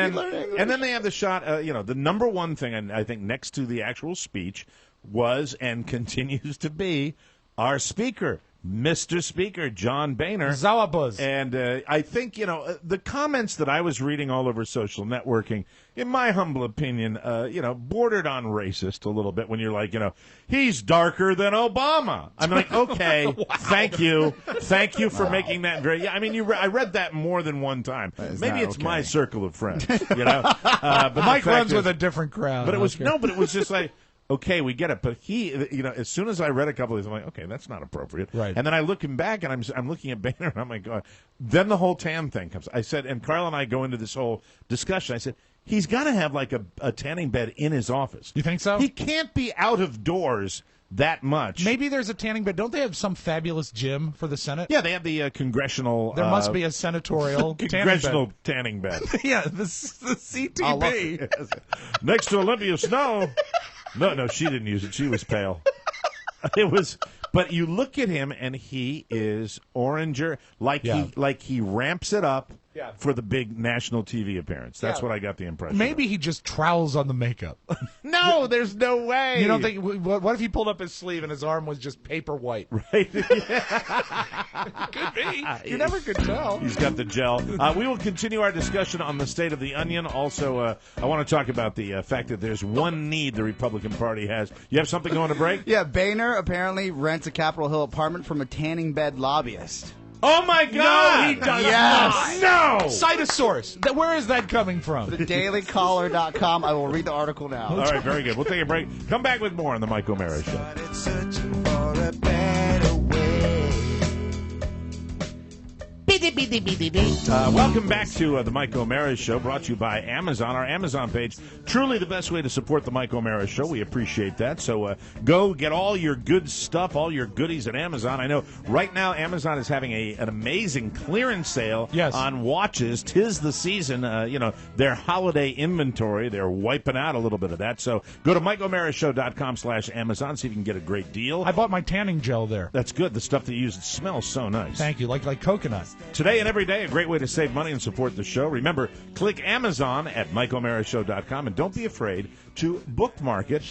[SPEAKER 2] then they have the shot. The number one thing, and I think next to the actual speech, was and continues to be our speaker, Mr. Speaker John Boehner.
[SPEAKER 3] Zawabuz.
[SPEAKER 2] And I think the comments that I was reading all over social networking, in my humble opinion, bordered on racist a little bit. When you're like, he's darker than Obama. I'm like, okay,
[SPEAKER 3] Wow.
[SPEAKER 2] thank you for making that very. Yeah, I mean, I read that more than one time. Maybe it's my circle of friends, But
[SPEAKER 3] Mike
[SPEAKER 2] the fact
[SPEAKER 3] runs
[SPEAKER 2] is-
[SPEAKER 3] with a different crowd.
[SPEAKER 2] But it was
[SPEAKER 3] Okay.
[SPEAKER 2] but it was just like. Okay, we get it, but he, as soon as I read a couple of these, I'm like, okay, that's not appropriate.
[SPEAKER 3] Right.
[SPEAKER 2] And then I looking back, and I'm looking at Boehner, and I'm like, then the whole tan thing comes. I said, and Carl and I go into this whole discussion. I said, he's got to have like a tanning bed in his office.
[SPEAKER 3] You think so?
[SPEAKER 2] He can't be out of doors that much.
[SPEAKER 3] Maybe there's a tanning bed. Don't they have some fabulous gym for the Senate?
[SPEAKER 2] Yeah, they have the congressional.
[SPEAKER 3] There must be a senatorial
[SPEAKER 2] congressional tanning bed.
[SPEAKER 3] Yeah, the CTB.
[SPEAKER 2] Next to Olympia Snow. No, she didn't use it. She was pale. It was, but you look at him and he is oranger, like he ramps it up for the big national TV appearance. That's what I got the impression.
[SPEAKER 3] Maybe he just trowels on the makeup.
[SPEAKER 2] No, there's no way.
[SPEAKER 3] You don't think? What if he pulled up his sleeve and his arm was just paper white?
[SPEAKER 2] Right.
[SPEAKER 3] Could be. You never could tell.
[SPEAKER 2] He's got the gel. We will continue our discussion on the state of the onion. Also, I want to talk about the fact that there's one need the Republican Party has. You have something going to break?
[SPEAKER 5] Yeah, Boehner apparently rents a Capitol Hill apartment from a tanning bed lobbyist.
[SPEAKER 2] Oh, my God!
[SPEAKER 3] No, he does
[SPEAKER 5] Yes.
[SPEAKER 3] not.
[SPEAKER 2] No!
[SPEAKER 3] Cite a source. Where is that coming from?
[SPEAKER 5] TheDailyCaller.com. I will read the article now.
[SPEAKER 2] All right, very good. We'll take a break. Come back with more on the Mike O'Mara Show. Welcome back to the Mike O'Mara Show, brought to you by Amazon. Our Amazon page, truly the best way to support the Mike O'Mara Show. We appreciate that. So go get all your good stuff, all your goodies at Amazon. I know right now Amazon is having an amazing clearance sale on watches. 'Tis the season. Their holiday inventory, they're wiping out a little bit of that. So go to MikeO'MaraShow.com/Amazon, see if you can get a great deal.
[SPEAKER 3] I bought my tanning gel there.
[SPEAKER 2] That's good. The stuff that you use, it smells so nice.
[SPEAKER 3] Thank you. Like coconut.
[SPEAKER 2] Today and every day, a great way to save money and support the show. Remember, click Amazon at MikeO'MaraShow.com, and don't be afraid to bookmark it.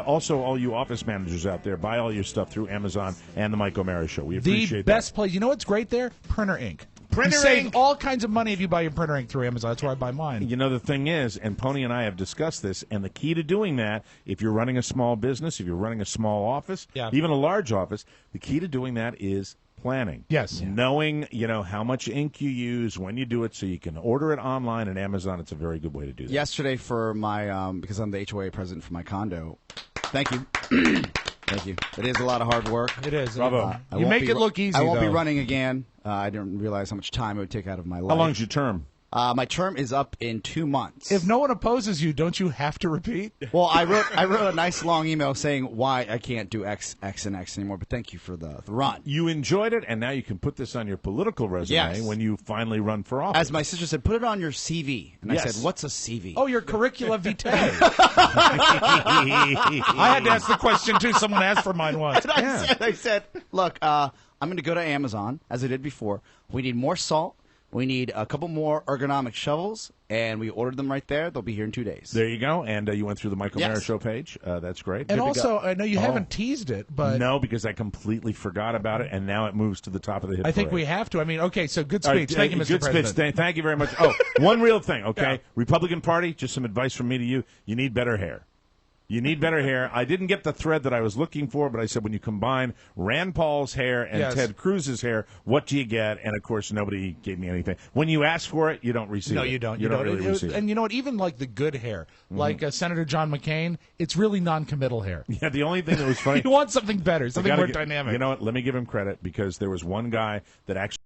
[SPEAKER 2] Also, all you office managers out there, buy all your stuff through Amazon and the Mike O'Mara Show. We appreciate
[SPEAKER 3] The best place. You know what's great there? Printer ink.
[SPEAKER 2] Printer
[SPEAKER 3] you save
[SPEAKER 2] ink.
[SPEAKER 3] all kinds of money if you buy your printer ink through Amazon. That's where I buy mine.
[SPEAKER 2] You know, the thing is, and Pony and I have discussed this, and the key to doing that, if you're running a small business, if you're running a small office, even a large office, the key to doing that is planning.
[SPEAKER 3] Yes.
[SPEAKER 2] Knowing, how much ink you use, when you do it, so you can order it online at Amazon. It's a very good way to do that.
[SPEAKER 5] Yesterday for my, because I'm the HOA president for my condo, thank you. Thank you. It is a lot of hard work.
[SPEAKER 3] It is.
[SPEAKER 2] Bravo.
[SPEAKER 3] You make it look easy,
[SPEAKER 5] I won't be
[SPEAKER 3] though.
[SPEAKER 5] running again. I didn't realize how much time it would take out of my life.
[SPEAKER 2] How long's your term?
[SPEAKER 5] My term is up in 2 months.
[SPEAKER 3] If no one opposes you, don't you have to repeat?
[SPEAKER 5] Well, I wrote a nice long email saying why I can't do X, and X anymore, but thank you for the run.
[SPEAKER 2] You enjoyed it, and now you can put this on your political resume when you finally run for office.
[SPEAKER 5] As my sister said, put it on your CV. And I said, what's a CV?
[SPEAKER 3] Oh, your curricula vitae. I had to ask the question, too. Someone asked for mine once.
[SPEAKER 5] And I said, look, I'm going to go to Amazon, as I did before. We need more salt. We need a couple more ergonomic shovels, and we ordered them right there. They'll be here in 2 days.
[SPEAKER 2] There you go. And you went through the Michael Mara Show page. That's great.
[SPEAKER 3] And also, I know you haven't teased it, but...
[SPEAKER 2] No, because I completely forgot about it, and now it moves to the top of the hit
[SPEAKER 3] I think
[SPEAKER 2] parade.
[SPEAKER 3] we have to. I mean, okay, so good speech. Thank you, Mr.
[SPEAKER 2] Good
[SPEAKER 3] President.
[SPEAKER 2] speech. Thank you very much. Oh, one real thing, okay? Republican Party, just some advice from me to you. You need better hair. You need better hair. I didn't get the thread that I was looking for, but I said when you combine Rand Paul's hair and Ted Cruz's hair, what do you get? And, of course, nobody gave me anything. When you ask for it, you don't receive it.
[SPEAKER 3] No, you don't.
[SPEAKER 2] You don't really receive it.
[SPEAKER 3] And you know what? Even like the good hair, like Senator John McCain, it's really non-committal hair.
[SPEAKER 2] Yeah, the only thing that was funny.
[SPEAKER 3] You want something better, something more dynamic.
[SPEAKER 2] You know what? Let me give him credit because there was one guy that actually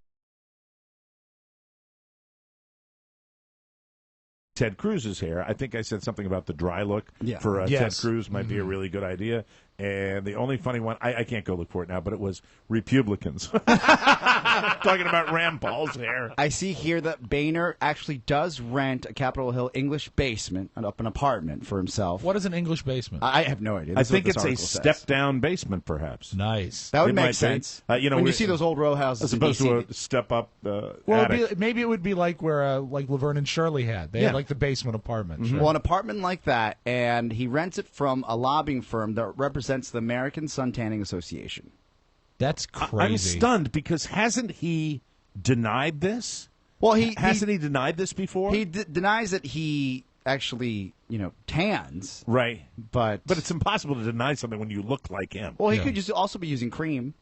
[SPEAKER 2] Ted Cruz's hair. I think I said something about the dry look for Ted Cruz might be a really good idea. And the only funny one, I can't go look for it now, but it was Republicans. Talking about Rand Paul's hair.
[SPEAKER 5] I see here that Boehner actually does rent a Capitol Hill English basement and up an apartment for himself.
[SPEAKER 3] What is an English basement?
[SPEAKER 5] I have no idea.
[SPEAKER 2] I think it's a step-down basement, perhaps.
[SPEAKER 3] Nice.
[SPEAKER 5] That would make sense. When you see those old row houses
[SPEAKER 2] as opposed to a step-up
[SPEAKER 3] attic. Maybe it would be like where like Laverne and Shirley had. They had like the basement apartment.
[SPEAKER 5] Well, an apartment like that, and he rents it from a lobbying firm that represents the American Sun Tanning Association.
[SPEAKER 3] That's crazy.
[SPEAKER 2] I'm stunned because hasn't he denied this?
[SPEAKER 5] Well,
[SPEAKER 2] hasn't he denied this before?
[SPEAKER 5] He denies that he actually, tans.
[SPEAKER 2] Right.
[SPEAKER 5] But
[SPEAKER 2] it's impossible to deny something when you look like him.
[SPEAKER 5] Well, he could also be using cream.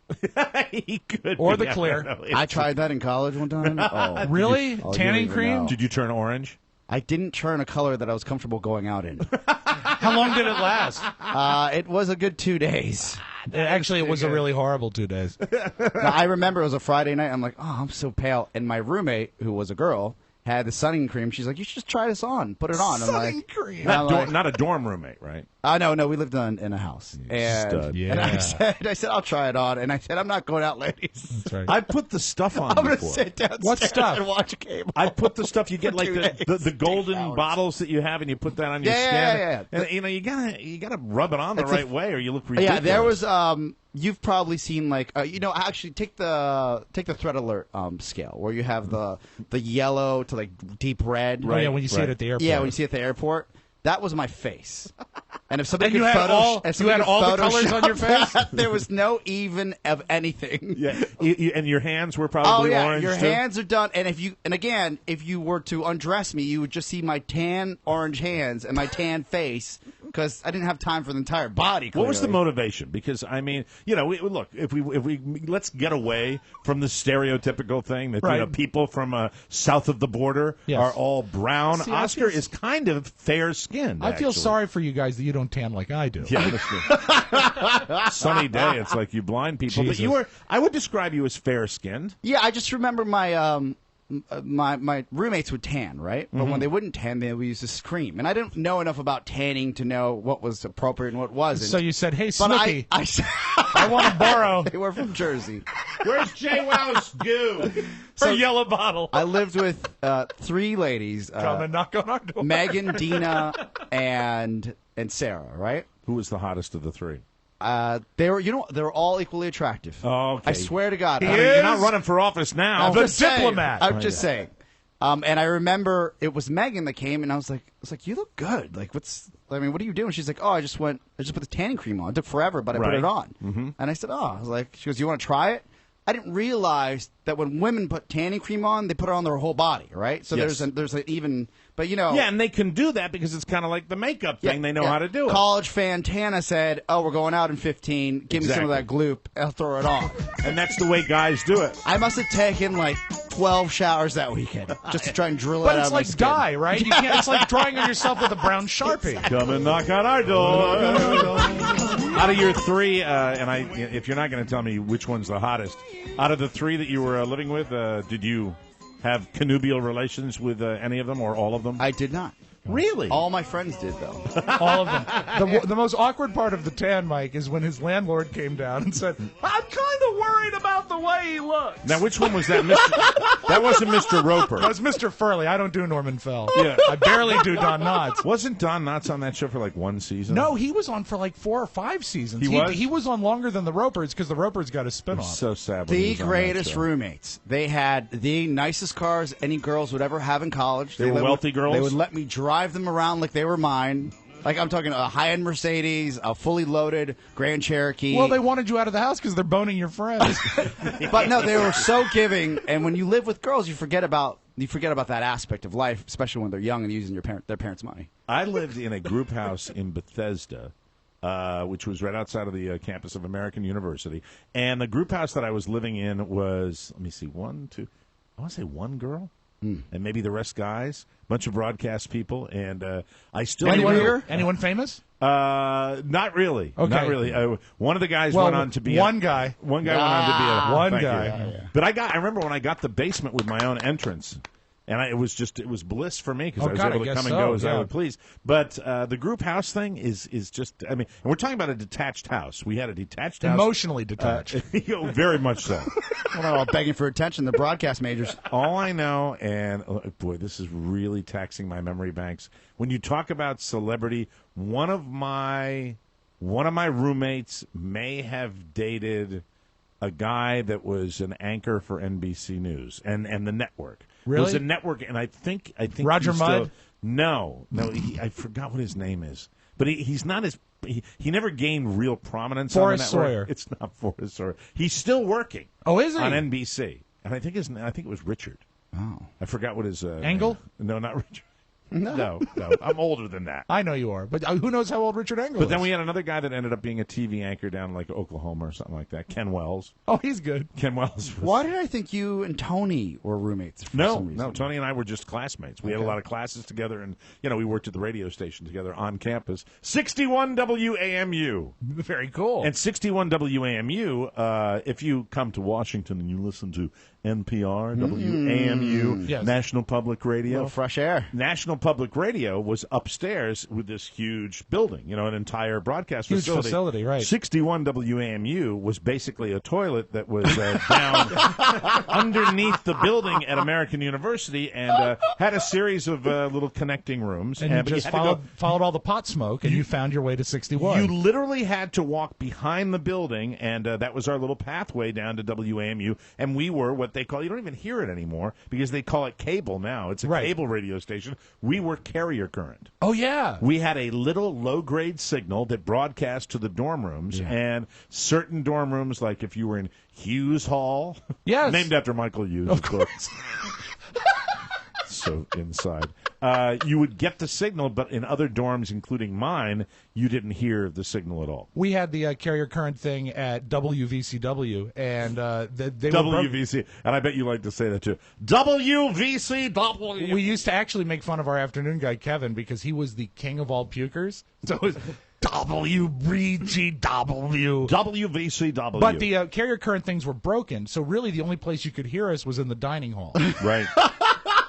[SPEAKER 2] He could.
[SPEAKER 3] Or the clear.
[SPEAKER 5] I tried that in college one time. Oh,
[SPEAKER 3] really? Tanning cream?
[SPEAKER 2] Did you turn orange?
[SPEAKER 5] I didn't turn a color that I was comfortable going out in.
[SPEAKER 3] How long did it last?
[SPEAKER 5] It was a good 2 days.
[SPEAKER 3] Actually, it was a really horrible 2 days.
[SPEAKER 5] Now, I remember it was a Friday night. I'm like, oh, I'm so pale. And my roommate, who was a girl, had the sunning cream. She's like, you should just try this on. Put it on.
[SPEAKER 3] Sunning cream.
[SPEAKER 2] Not a dorm roommate, right?
[SPEAKER 5] No, we lived in a house. And I said, I'll try it on. And I said, I'm not going out, ladies.
[SPEAKER 3] That's right.
[SPEAKER 2] I put the stuff on
[SPEAKER 5] I'm going to
[SPEAKER 2] before.
[SPEAKER 5] sit downstairs
[SPEAKER 3] What stuff?
[SPEAKER 5] and watch a game.
[SPEAKER 2] I put the stuff you get like the golden bottles that you have, and you put that on your skin.
[SPEAKER 5] Yeah.
[SPEAKER 2] And you gotta rub it on the right way, or you look ridiculous.
[SPEAKER 5] Yeah, there was. You've probably seen actually take the threat alert scale where you have the yellow to like deep red.
[SPEAKER 3] Right. Oh, yeah, when you see it at the airport.
[SPEAKER 5] Yeah, when you see it at the airport. That was my face. And if somebody
[SPEAKER 3] you
[SPEAKER 5] could
[SPEAKER 3] had all the colors on your face?
[SPEAKER 5] There was no even of anything.
[SPEAKER 2] Yeah, and your hands were probably orange.
[SPEAKER 5] Your hands are done. And if you were to undress me, you would just see my tan orange hands and my tan face because I didn't have time for the entire body. Clearly.
[SPEAKER 2] What was the motivation? Because I mean, look, if we let's get away from the stereotypical thing that people from south of the border are all brown.
[SPEAKER 3] See,
[SPEAKER 2] Oscar is kind of fair-skinned.
[SPEAKER 3] I feel sorry for you guys that you don't tan like I do.
[SPEAKER 2] Yeah, sunny day. It's like you blind people.
[SPEAKER 3] Jesus.
[SPEAKER 2] But I would describe you as fair-skinned.
[SPEAKER 5] Yeah, I just remember my my roommates would tan, right? But when they wouldn't tan, they would use this cream. And I didn't know enough about tanning to know what was appropriate and what wasn't.
[SPEAKER 3] So you said, hey,
[SPEAKER 5] but
[SPEAKER 3] Snooki, I want to borrow.
[SPEAKER 5] They were from Jersey.
[SPEAKER 2] Where's Jay Wow's goo? Her yellow bottle.
[SPEAKER 5] I lived with 3 ladies.
[SPEAKER 3] Come and knock on our door.
[SPEAKER 5] Megan, Dina, and Sarah, right?
[SPEAKER 2] Who was the hottest of the 3?
[SPEAKER 5] They were all equally attractive.
[SPEAKER 2] Oh, okay.
[SPEAKER 5] I swear to God.
[SPEAKER 2] You're not running for office now.
[SPEAKER 5] I'm
[SPEAKER 3] The
[SPEAKER 5] just saying.
[SPEAKER 3] diplomat.
[SPEAKER 5] I'm just saying. And I remember it was Megan that came, and I was like, you look good. Like, what are you doing? She's like, oh, I just put the tanning cream on. It took forever, but I put it on. Mm-hmm. And I said, oh, I was like, she goes, you want to try it? I didn't realize that when women put tanning cream on, they put it on their whole body, right? So there's an even, but
[SPEAKER 2] Yeah, and they can do that because it's kind of like the makeup thing. They know how to do it.
[SPEAKER 5] College fan Tana said, oh, we're going out in 15. Give me some of that gloop. I'll throw it on.
[SPEAKER 2] And that's the way guys do it.
[SPEAKER 5] I must have taken like 12 showers that weekend just to try and drill it out of my skin.
[SPEAKER 3] But it's like dye, right? You can't, it's like drawing on yourself with a brown Sharpie.
[SPEAKER 2] Come and knock on our door. Out of your 3, if you're not going to tell me which one's the hottest, out of the 3 that you were living with, did you have connubial relations with any of them or all of them?
[SPEAKER 5] I did not.
[SPEAKER 2] Really?
[SPEAKER 5] All my friends did, though.
[SPEAKER 3] All of them. The most awkward part of the tan, Mike, is when his landlord came down and said, I'm kind of worried about the way he looks.
[SPEAKER 2] Now, which one was that? That wasn't Mr. Roper.
[SPEAKER 3] That was Mr. Furley. I don't do Norman Fell.
[SPEAKER 2] Yeah.
[SPEAKER 3] I barely do Don Knotts.
[SPEAKER 2] Wasn't Don Knotts on that show for like one season?
[SPEAKER 3] No, he was on for like 4 or 5 seasons. He was on longer than the Ropers because the Ropers got a spinoff.
[SPEAKER 2] So sad.
[SPEAKER 5] The greatest roommates. They had the nicest cars any girls would ever have in college.
[SPEAKER 2] They were wealthy girls?
[SPEAKER 5] They would let me drive them around like they were mine. Like I'm talking a high-end Mercedes, a fully loaded Grand Cherokee.
[SPEAKER 3] Well, they wanted you out of the house because they're boning your friends.
[SPEAKER 5] But no, they were so giving. And when you live with girls, you forget about that aspect of life, especially when they're young and using their parents' money.
[SPEAKER 2] I lived in a group house in Bethesda, which was right outside of the campus of American University. And the group house that I was living in was, let me see, I want to say one girl. And maybe the rest guys, bunch of broadcast people, and I still
[SPEAKER 3] anyone famous?
[SPEAKER 2] Not really.
[SPEAKER 3] Okay.
[SPEAKER 2] Not really. One of the guys went on to be
[SPEAKER 3] one guy.
[SPEAKER 2] One guy went on to be
[SPEAKER 3] guy.
[SPEAKER 2] But I remember when I got the basement with my own entrance. And it was bliss for me because I was able to come and go as I would please. But the group house thing is just, I mean, and we're talking about a detached house. We had a detached house.
[SPEAKER 3] Emotionally detached.
[SPEAKER 2] Very much so.
[SPEAKER 5] Well, they're all begging for attention, the broadcast majors.
[SPEAKER 2] All I know, and boy, this is really taxing my memory banks. When you talk about celebrity, one of my roommates may have dated a guy that was an anchor for NBC News and the network.
[SPEAKER 3] Really?
[SPEAKER 2] It was a network, and I think
[SPEAKER 3] Roger
[SPEAKER 2] he's
[SPEAKER 3] Mudd?
[SPEAKER 2] Still, no, I forgot what his name is. But he's not as he never gained real prominence
[SPEAKER 3] Forrest
[SPEAKER 2] on the network.
[SPEAKER 3] Sawyer.
[SPEAKER 2] It's not Forrest Sawyer. He's still working.
[SPEAKER 3] Oh, is he?
[SPEAKER 2] On NBC. And I think it was Richard.
[SPEAKER 5] Oh.
[SPEAKER 2] I forgot what his
[SPEAKER 3] Engel?
[SPEAKER 2] No, not Richard. No. I'm older than that.
[SPEAKER 3] I know you are, but who knows how old Richard Engel is?
[SPEAKER 2] But then we had another guy that ended up being a TV anchor down in like Oklahoma or something like that. Ken Wells.
[SPEAKER 3] Oh, he's good.
[SPEAKER 2] Ken Wells.
[SPEAKER 5] Why did I think you and Tony were roommates for some reason?
[SPEAKER 2] No, Tony and I were just classmates. We had a lot of classes together, and we worked at the radio station together on campus. 61 WAMU.
[SPEAKER 3] Very cool.
[SPEAKER 2] And 61 WAMU, if you come to Washington and you listen to NPR, WAMU,
[SPEAKER 5] Yes.
[SPEAKER 2] National Public Radio.
[SPEAKER 5] A little fresh air.
[SPEAKER 2] National Public Radio was upstairs with this huge building, an entire broadcast
[SPEAKER 3] Huge facility, right.
[SPEAKER 2] 61 WAMU was basically a toilet that was down underneath the building at American University and had a series of little connecting rooms.
[SPEAKER 3] And you
[SPEAKER 2] but
[SPEAKER 3] just
[SPEAKER 2] had to go-
[SPEAKER 3] followed all the pot smoke, and you found your way to 61.
[SPEAKER 2] you literally had to walk behind the building, and that was our little pathway down to WAMU. And we were what they call, you don't even hear it anymore because they call it cable now. It's a cable radio station. We were carrier current.
[SPEAKER 3] Oh, yeah.
[SPEAKER 2] We had a little low-grade signal that broadcast to the dorm rooms, and certain dorm rooms, like if you were in Hughes Hall,
[SPEAKER 3] yes,
[SPEAKER 2] named after Michael Hughes, of course. So inside. You would get the signal, but in other dorms, including mine, you didn't hear the signal at all.
[SPEAKER 3] We had the carrier current thing at WVCW, and they
[SPEAKER 2] WVC, and I bet you like to say that too. WVCW.
[SPEAKER 3] We used to actually make fun of our afternoon guy, Kevin, because he was the king of all pukers. So it was WVCW.
[SPEAKER 2] WVCW.
[SPEAKER 3] But the carrier current things were broken, so really the only place you could hear us was in the dining hall.
[SPEAKER 2] Right.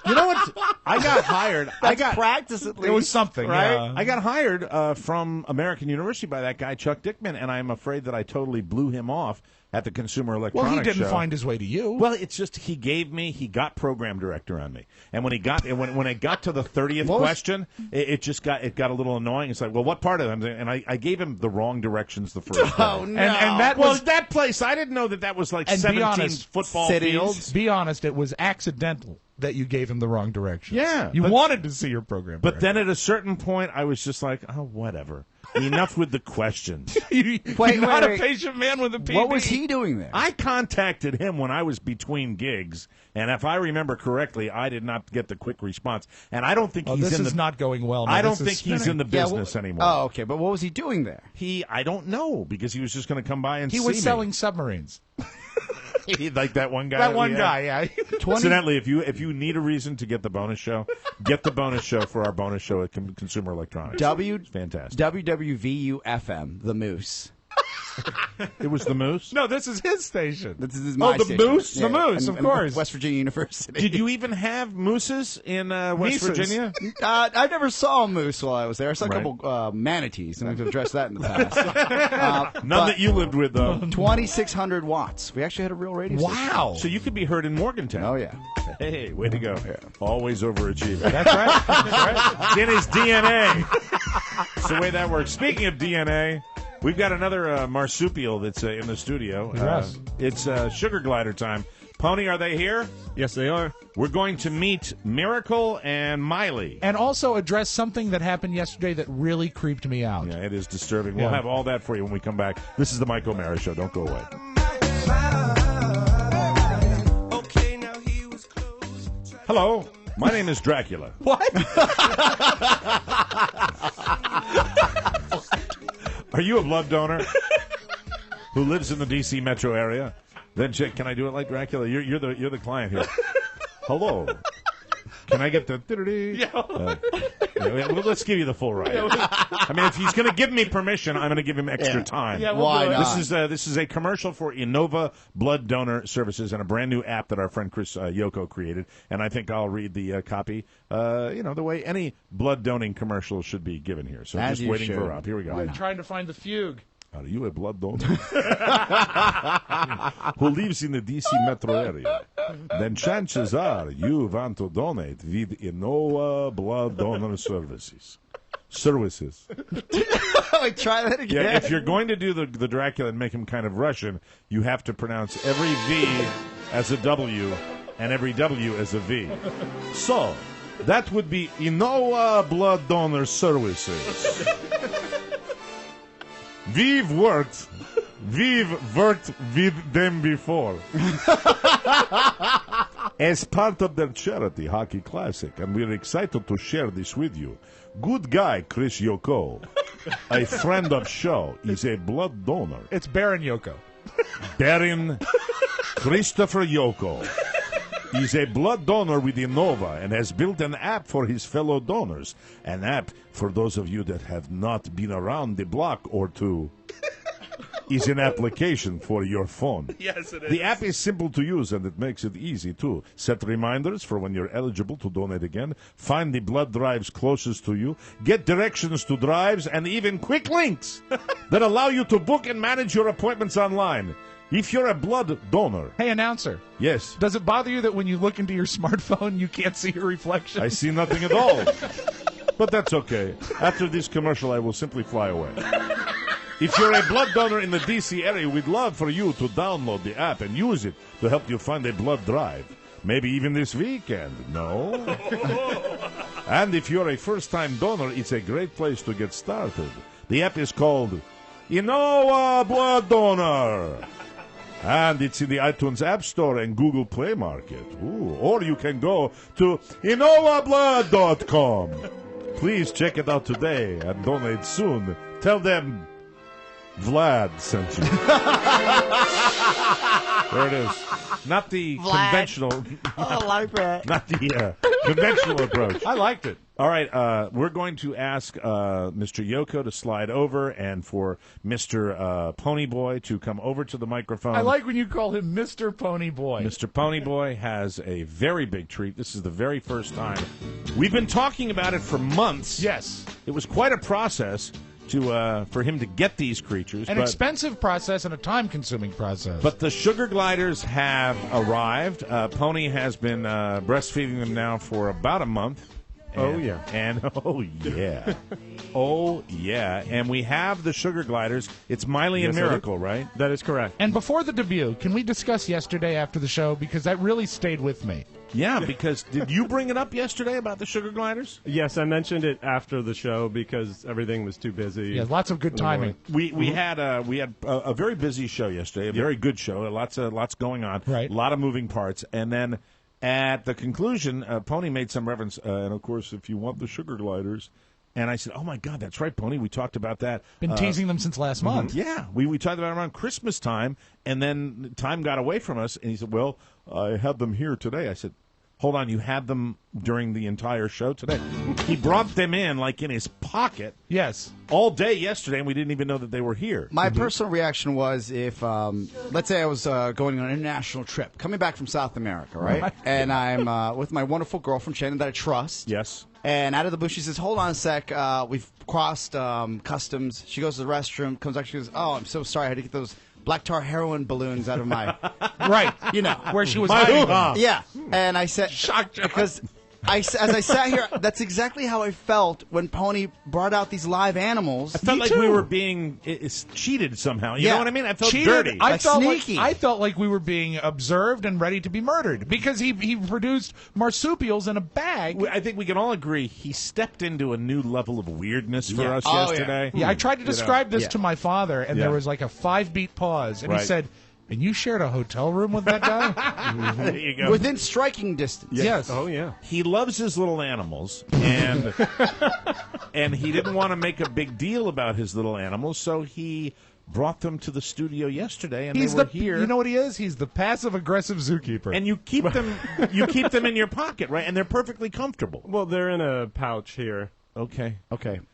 [SPEAKER 2] You know what? I got hired. I got
[SPEAKER 5] practice at least.
[SPEAKER 3] It was something,
[SPEAKER 2] right?
[SPEAKER 3] yeah.
[SPEAKER 2] I got hired from American University by that guy Chuck Dickman, and I'm afraid that I totally blew him off at the Consumer Electronics
[SPEAKER 3] Well, he didn't
[SPEAKER 2] show.
[SPEAKER 3] find his way to you.
[SPEAKER 2] Well, it's just he got program director on me, and when it got to the 30th question, it got a little annoying. It's like, well, what part of them? And I gave him the wrong directions the first time.
[SPEAKER 5] Oh no!
[SPEAKER 3] And that
[SPEAKER 2] was that place. I didn't know that was like 17 football fields.
[SPEAKER 3] Be honest, it was accidental that you gave him the wrong direction.
[SPEAKER 2] Yeah,
[SPEAKER 3] you wanted to see your program.
[SPEAKER 2] But then at a certain point, I was just like, oh, whatever. Enough with the questions.
[SPEAKER 3] You're not a patient man with a PD.
[SPEAKER 5] What was he doing there?
[SPEAKER 2] I contacted him when I was between gigs, and if I remember correctly, I did not get the quick response. And I don't think he's
[SPEAKER 3] this
[SPEAKER 2] in
[SPEAKER 3] is not going well. Now.
[SPEAKER 2] I don't think he's in the business anymore.
[SPEAKER 5] Oh, okay. But what was he doing there?
[SPEAKER 2] I don't know, because he was just going to come by and see me.
[SPEAKER 3] He was selling submarines.
[SPEAKER 2] Like that one guy.
[SPEAKER 3] That one guy, yeah.
[SPEAKER 2] Incidentally, if you need a reason to get the bonus show, get the bonus show for our bonus show at Consumer Electronics. Fantastic.
[SPEAKER 5] WWVU-FM, the Moose.
[SPEAKER 2] It was the Moose?
[SPEAKER 3] No, this is his station.
[SPEAKER 5] This is my
[SPEAKER 2] the
[SPEAKER 5] station.
[SPEAKER 2] Moose?
[SPEAKER 3] The Moose, of course.
[SPEAKER 5] West Virginia University.
[SPEAKER 2] Did you even have mooses in West Virginia?
[SPEAKER 5] I never saw a moose while I was there. I saw a
[SPEAKER 2] Right.
[SPEAKER 5] couple manatees, and we've addressed that in the past.
[SPEAKER 2] None that you lived with, though.
[SPEAKER 5] 2,600 watts. We actually had a real radio station.
[SPEAKER 3] Wow.
[SPEAKER 2] So you could be heard in Morgantown.
[SPEAKER 5] Oh, yeah.
[SPEAKER 2] Hey, way to go.
[SPEAKER 5] Yeah.
[SPEAKER 2] Always overachieving.
[SPEAKER 3] That's right. That's right.
[SPEAKER 2] It's in his DNA. It's the way that works. Speaking of DNA, we've got another marsupial that's in the studio.
[SPEAKER 3] Yes.
[SPEAKER 2] It's sugar glider time. Pony, are they here?
[SPEAKER 13] Yes, they are.
[SPEAKER 2] We're going to meet Miracle and Miley.
[SPEAKER 3] And also address something that happened yesterday that really creeped me out.
[SPEAKER 2] Yeah, it is disturbing. We'll have all that for you when we come back. This is the Mike O'Mara Show. Don't go away. Hello, my name is Dracula.
[SPEAKER 3] What?
[SPEAKER 2] Are you a blood donor who lives in the D.C. metro area? Then check. Can I do it like Dracula? You're the client here. Hello. Can I get the? Well, let's give you the full right. I mean, if he's going to give me permission, I'm going to give him extra time.
[SPEAKER 3] Yeah,
[SPEAKER 5] Why not?
[SPEAKER 2] This is a commercial for Innova Blood Donor Services and a brand new app that our friend Chris Yoko created. And I think I'll read the copy. The way any blood donating commercial should be given here. So I'm
[SPEAKER 5] As
[SPEAKER 2] just
[SPEAKER 5] you
[SPEAKER 2] waiting
[SPEAKER 5] should.
[SPEAKER 2] for Rob. Here we go.
[SPEAKER 3] I'm trying to find the fugue.
[SPEAKER 2] Are you a blood donor who lives in the D.C. metro area? Then chances are you want to donate with Innova Blood Donor Services.
[SPEAKER 5] Wait, try that again.
[SPEAKER 2] Yeah, if you're going to do the Dracula and make him kind of Russian, you have to pronounce every V as a W and every W as a V. So, that would be Innova Blood Donor Services. We've worked with them before as part of their charity Hockey Classic, and we're excited to share this with you. Good guy Chris Yoko, a friend of show, is a blood donor.
[SPEAKER 3] It's Baron Yoko.
[SPEAKER 2] Baron Christopher Yoko is a blood donor with Innova and has built an app for his fellow donors. An app, for those of you that have not been around the block or two, is an application for your phone.
[SPEAKER 3] Yes, it is.
[SPEAKER 2] The app is simple to use and it makes it easy too. Set reminders for when you're eligible to donate again. Find the blood drives closest to you. Get directions to drives and even quick links that allow you to book and manage your appointments online. If you're a blood donor.
[SPEAKER 3] Hey, announcer.
[SPEAKER 2] Yes.
[SPEAKER 3] Does it bother you that when you look into your smartphone, you can't see your reflection?
[SPEAKER 2] I see nothing at all. But that's okay. After this commercial, I will simply fly away. If you're a blood donor in the D.C. area, we'd love for you to download the app and use it to help you find a blood drive. Maybe even this weekend. No? And if you're a first-time donor, it's a great place to get started. The app is called Innova Blood Donor. And it's in the iTunes App Store and Google Play Market. Ooh. Or you can go to InnovaBlood.com. Please check it out today and donate soon. Tell them Vlad sent you. There it is. Not the conventional.
[SPEAKER 5] I like that.
[SPEAKER 2] Not the conventional approach.
[SPEAKER 3] I liked it.
[SPEAKER 2] All right, we're going to ask Mr. Yoko to slide over and for Mr. Ponyboy to come over to the microphone.
[SPEAKER 3] I like when you call him Mr. Ponyboy.
[SPEAKER 2] Mr. Ponyboy has a very big treat. This is the very first time. We've been talking about it for months.
[SPEAKER 3] Yes.
[SPEAKER 2] It was quite a process for him to get these creatures.
[SPEAKER 3] An expensive process and a time-consuming process.
[SPEAKER 2] But the sugar gliders have arrived. Pony has been breastfeeding them now for about a month.
[SPEAKER 13] Oh, yeah.
[SPEAKER 2] And, oh, yeah. Oh, yeah. And we have the sugar gliders. It's Miley and Miracle, right?
[SPEAKER 13] That is correct.
[SPEAKER 3] And before the debut, can we discuss yesterday after the show? Because that really stayed with me.
[SPEAKER 2] Yeah, because did you bring it up yesterday about the sugar gliders?
[SPEAKER 13] Yes, I mentioned it after the show because everything was too busy.
[SPEAKER 3] Yeah, lots of good timing.
[SPEAKER 2] We had a very busy show yesterday, a very good show, lots going on,
[SPEAKER 3] right?
[SPEAKER 2] A lot of moving parts, and then at the conclusion, Pony made some reference, and of course, if you want the sugar gliders. And I said, oh, my God, that's right, Pony. We talked about that.
[SPEAKER 3] Been teasing them since last month.
[SPEAKER 2] Yeah. We talked about it around Christmas time, and then time got away from us. And he said, well, I had them here today. I said, Hold on, you had them during the entire show today? He brought them in like in his pocket.
[SPEAKER 3] Yes.
[SPEAKER 2] All day yesterday, and we didn't even know that they were here.
[SPEAKER 5] My personal reaction was if, let's say I was going on an international trip, coming back from South America, right? And I'm with my wonderful girlfriend, Shannon, that I trust.
[SPEAKER 2] Yes.
[SPEAKER 5] And out of the blue, she says, hold on a sec. We've crossed customs. She goes to the restroom, comes back, she goes, oh, I'm so sorry. I had to get those black tar heroin balloons out of my...
[SPEAKER 3] Right.
[SPEAKER 5] You know.
[SPEAKER 3] Where she was hiding them.
[SPEAKER 5] Yeah. And I said... Because... as I sat here, that's exactly how I felt when Pony brought out these live animals.
[SPEAKER 2] I felt like we were being cheated somehow. You know what I mean? I felt
[SPEAKER 3] cheated.
[SPEAKER 2] dirty.
[SPEAKER 3] I felt
[SPEAKER 5] sneaky.
[SPEAKER 3] I felt like we were being observed and ready to be murdered because he produced marsupials in a bag.
[SPEAKER 2] I think we can all agree he stepped into a new level of weirdness for us yesterday.
[SPEAKER 3] Yeah, I tried to describe this to my father, and there was like a 5-beat pause, and he said, and you shared a hotel room with that guy?
[SPEAKER 2] There you go.
[SPEAKER 5] Within striking distance.
[SPEAKER 3] Yes.
[SPEAKER 13] Oh, yeah.
[SPEAKER 2] He loves his little animals, and and he didn't want to make a big deal about his little animals, so he brought them to the studio yesterday, and they were here.
[SPEAKER 3] You know what he is? He's the passive-aggressive zookeeper.
[SPEAKER 2] And you keep them in your pocket, right? And they're perfectly comfortable.
[SPEAKER 13] Well, they're in a pouch here.
[SPEAKER 2] Okay.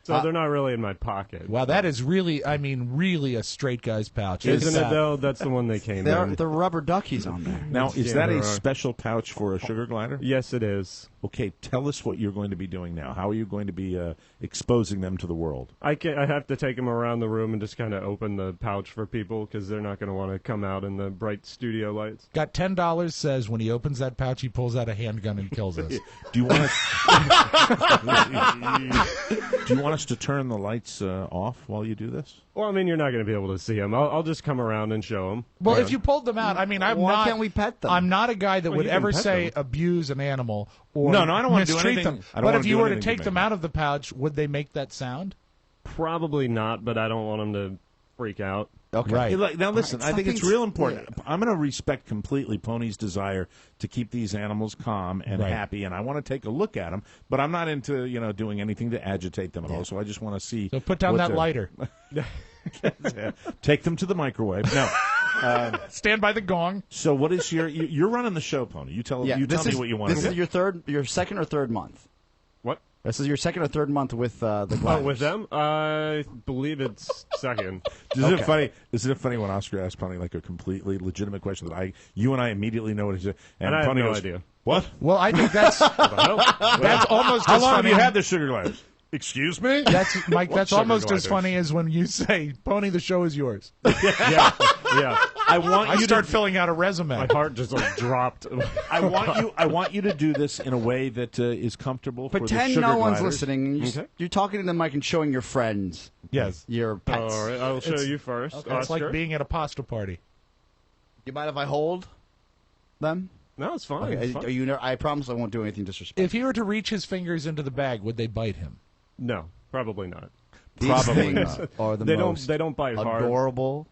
[SPEAKER 13] So they're not really in my pocket.
[SPEAKER 3] Wow, that is really, really a straight guy's pouch.
[SPEAKER 13] Isn't it, though? That's the one they came in.
[SPEAKER 5] The rubber duckies on there.
[SPEAKER 2] Now, is that a special pouch for a sugar glider?
[SPEAKER 13] Yes, it is.
[SPEAKER 2] Okay, tell us what you're going to be doing now. How are you going to be exposing them to the world?
[SPEAKER 13] I have to take them around the room and just kind of open the pouch for people because they're not going to want to come out in the bright studio lights.
[SPEAKER 3] Got $10, says when he opens that pouch, he pulls out a handgun and kills us.
[SPEAKER 2] Do you want us to turn the lights off while you do this?
[SPEAKER 13] Well, I mean, you're not going to be able to see them. I'll just come around and show them.
[SPEAKER 3] Well, if you pulled them out, I mean,
[SPEAKER 5] Why can't we pet them?
[SPEAKER 3] I'm not a guy that would
[SPEAKER 13] you can
[SPEAKER 3] ever
[SPEAKER 13] pet
[SPEAKER 3] say
[SPEAKER 13] them.
[SPEAKER 3] abuse an animal or
[SPEAKER 2] No, I don't want to do
[SPEAKER 3] mistreat
[SPEAKER 2] anything.
[SPEAKER 3] them.
[SPEAKER 2] I don't
[SPEAKER 3] But
[SPEAKER 2] wanna
[SPEAKER 3] if
[SPEAKER 2] do
[SPEAKER 3] you were to
[SPEAKER 2] anything
[SPEAKER 3] take
[SPEAKER 2] to
[SPEAKER 3] them
[SPEAKER 2] make
[SPEAKER 3] out of the pouch, would they make that sound?
[SPEAKER 13] Probably not, but I don't want them to freak out.
[SPEAKER 5] Okay.
[SPEAKER 3] Right.
[SPEAKER 2] Now, listen, I think it's real important. I'm going to respect completely Pony's desire to keep these animals calm and happy, and I want to take a look at them, but I'm not into, doing anything to agitate them at all, so I just want to see.
[SPEAKER 3] So put down that lighter.
[SPEAKER 2] Take them to the microwave. No.
[SPEAKER 3] Stand by the gong.
[SPEAKER 2] So what is you're running the show, Pony. You tell me what you want
[SPEAKER 5] This
[SPEAKER 2] to
[SPEAKER 5] is
[SPEAKER 2] do.
[SPEAKER 5] your second or third month.
[SPEAKER 13] What?
[SPEAKER 5] This is your second or third month with the gliders.
[SPEAKER 13] Oh, with them? I believe it's second.
[SPEAKER 2] Isn't it funny? Isn't it funny when Oscar asked Pony like a completely legitimate question that you and I immediately know what he said,
[SPEAKER 13] and I
[SPEAKER 2] Pony
[SPEAKER 13] have no
[SPEAKER 2] goes,
[SPEAKER 13] idea.
[SPEAKER 2] What?
[SPEAKER 3] Well, I think that's almost
[SPEAKER 2] How
[SPEAKER 3] as
[SPEAKER 2] long have
[SPEAKER 3] funny.
[SPEAKER 2] you had the sugar gliders? Excuse me?
[SPEAKER 3] That's Mike. That's
[SPEAKER 2] sugar
[SPEAKER 3] almost as
[SPEAKER 2] gliders?
[SPEAKER 3] funny as when you say, "Pony, the show is yours."
[SPEAKER 13] Yeah.
[SPEAKER 3] I start filling out a resume.
[SPEAKER 13] My heart just dropped.
[SPEAKER 2] I want you to do this in a way that is comfortable for the
[SPEAKER 5] Pretend
[SPEAKER 2] sugar
[SPEAKER 5] no one's
[SPEAKER 2] gliders.
[SPEAKER 5] listening. You're talking to the mic and showing your friends.
[SPEAKER 3] Yes.
[SPEAKER 5] Your pets.
[SPEAKER 13] All right, I'll show you first.
[SPEAKER 3] Okay. It's like being at a pasta party.
[SPEAKER 5] You mind if I hold them?
[SPEAKER 13] No, it's fine.
[SPEAKER 5] Okay.
[SPEAKER 13] It's fine.
[SPEAKER 5] Are you? I promise I won't do anything disrespectful.
[SPEAKER 3] If he were to reach his fingers into the bag, would they bite him?
[SPEAKER 13] No, probably not.
[SPEAKER 5] These things are the most
[SPEAKER 13] They don't bite hard.
[SPEAKER 5] adorable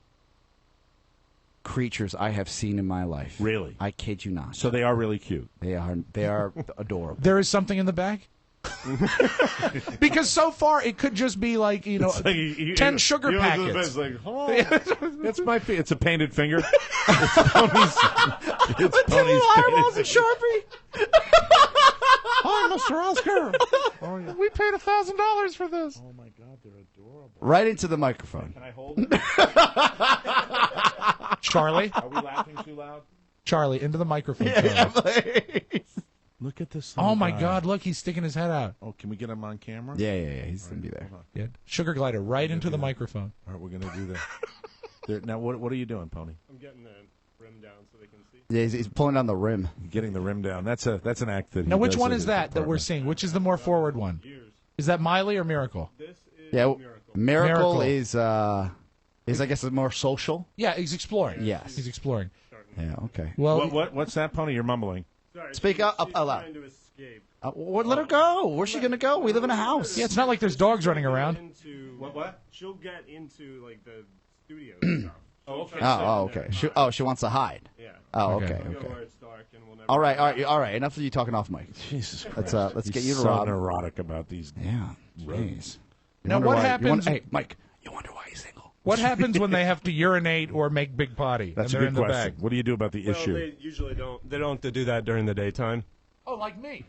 [SPEAKER 5] creatures I have seen in my life.
[SPEAKER 2] Really?
[SPEAKER 5] I kid you not.
[SPEAKER 2] So they are really cute.
[SPEAKER 5] They are adorable.
[SPEAKER 3] There is something in the bag? Because so far it could just be like 10 sugar packets.
[SPEAKER 2] It's my it's a painted finger. It's Pony's. It's Pony's
[SPEAKER 5] eyeballs and Sharpie.
[SPEAKER 3] Hi, Mr. Oscar. We paid $1,000 for this.
[SPEAKER 2] Oh my God, they're adorable.
[SPEAKER 5] Right into the microphone.
[SPEAKER 2] Can I hold it?
[SPEAKER 3] Charlie?
[SPEAKER 2] Are we laughing too loud?
[SPEAKER 3] Charlie, into the microphone.
[SPEAKER 5] Yeah, please.
[SPEAKER 2] Look at this.
[SPEAKER 3] Oh my
[SPEAKER 2] guy.
[SPEAKER 3] God! Look, he's sticking his head out.
[SPEAKER 2] Oh, can we get him on camera?
[SPEAKER 5] Yeah. He's gonna be there.
[SPEAKER 3] Yeah. Sugar glider right into the microphone.
[SPEAKER 2] All right, we're gonna do that. Now, what are you doing, Pony?
[SPEAKER 13] I'm getting the rim down so they can see.
[SPEAKER 5] Yeah, he's pulling down the rim.
[SPEAKER 2] Getting the rim down. That's an act that.
[SPEAKER 3] Now,
[SPEAKER 2] he
[SPEAKER 3] which
[SPEAKER 2] does
[SPEAKER 3] one
[SPEAKER 2] at
[SPEAKER 3] is
[SPEAKER 2] his
[SPEAKER 3] that we're
[SPEAKER 2] apartment.
[SPEAKER 3] seeing? Which is the more forward one? Is that Miley or Miracle?
[SPEAKER 13] This is
[SPEAKER 5] Yeah,
[SPEAKER 13] Miracle.
[SPEAKER 5] Miracle is I guess more social.
[SPEAKER 3] Yeah, he's exploring.
[SPEAKER 5] Yes.
[SPEAKER 3] He's exploring.
[SPEAKER 5] Yeah. Okay.
[SPEAKER 3] Well,
[SPEAKER 2] What's that, Pony? You're mumbling.
[SPEAKER 13] Sorry,
[SPEAKER 5] Speak up
[SPEAKER 13] she's
[SPEAKER 5] aloud.
[SPEAKER 13] trying to escape.
[SPEAKER 5] Let her go. Where's she gonna go? We live in a house.
[SPEAKER 3] yeah, it's not like there's dogs running around.
[SPEAKER 13] What? She'll get into like the studio stuff.
[SPEAKER 2] Oh, okay.
[SPEAKER 5] Okay. She wants to hide.
[SPEAKER 13] Yeah.
[SPEAKER 5] Oh,
[SPEAKER 3] Okay.
[SPEAKER 5] okay.
[SPEAKER 13] We'll go
[SPEAKER 5] Okay.
[SPEAKER 13] where it's dark and we'll never.
[SPEAKER 5] All right. Enough of you talking off mic.
[SPEAKER 2] Jesus Christ.
[SPEAKER 5] Let's
[SPEAKER 2] He's
[SPEAKER 5] get you to
[SPEAKER 2] so
[SPEAKER 5] Rob.
[SPEAKER 2] neurotic about these.
[SPEAKER 5] Yeah. Jeez.
[SPEAKER 3] Now, what happens?
[SPEAKER 5] Hey, Mike. You wonder why he's single?
[SPEAKER 3] What happens when they have to urinate or make big potty?
[SPEAKER 2] That's
[SPEAKER 3] and
[SPEAKER 2] a
[SPEAKER 3] they're
[SPEAKER 2] good
[SPEAKER 3] in the
[SPEAKER 2] question.
[SPEAKER 3] bag?
[SPEAKER 2] What do you do about the
[SPEAKER 13] Well,
[SPEAKER 2] issue?
[SPEAKER 13] they usually don't. They don't have to do that during the daytime.
[SPEAKER 3] Oh, like me.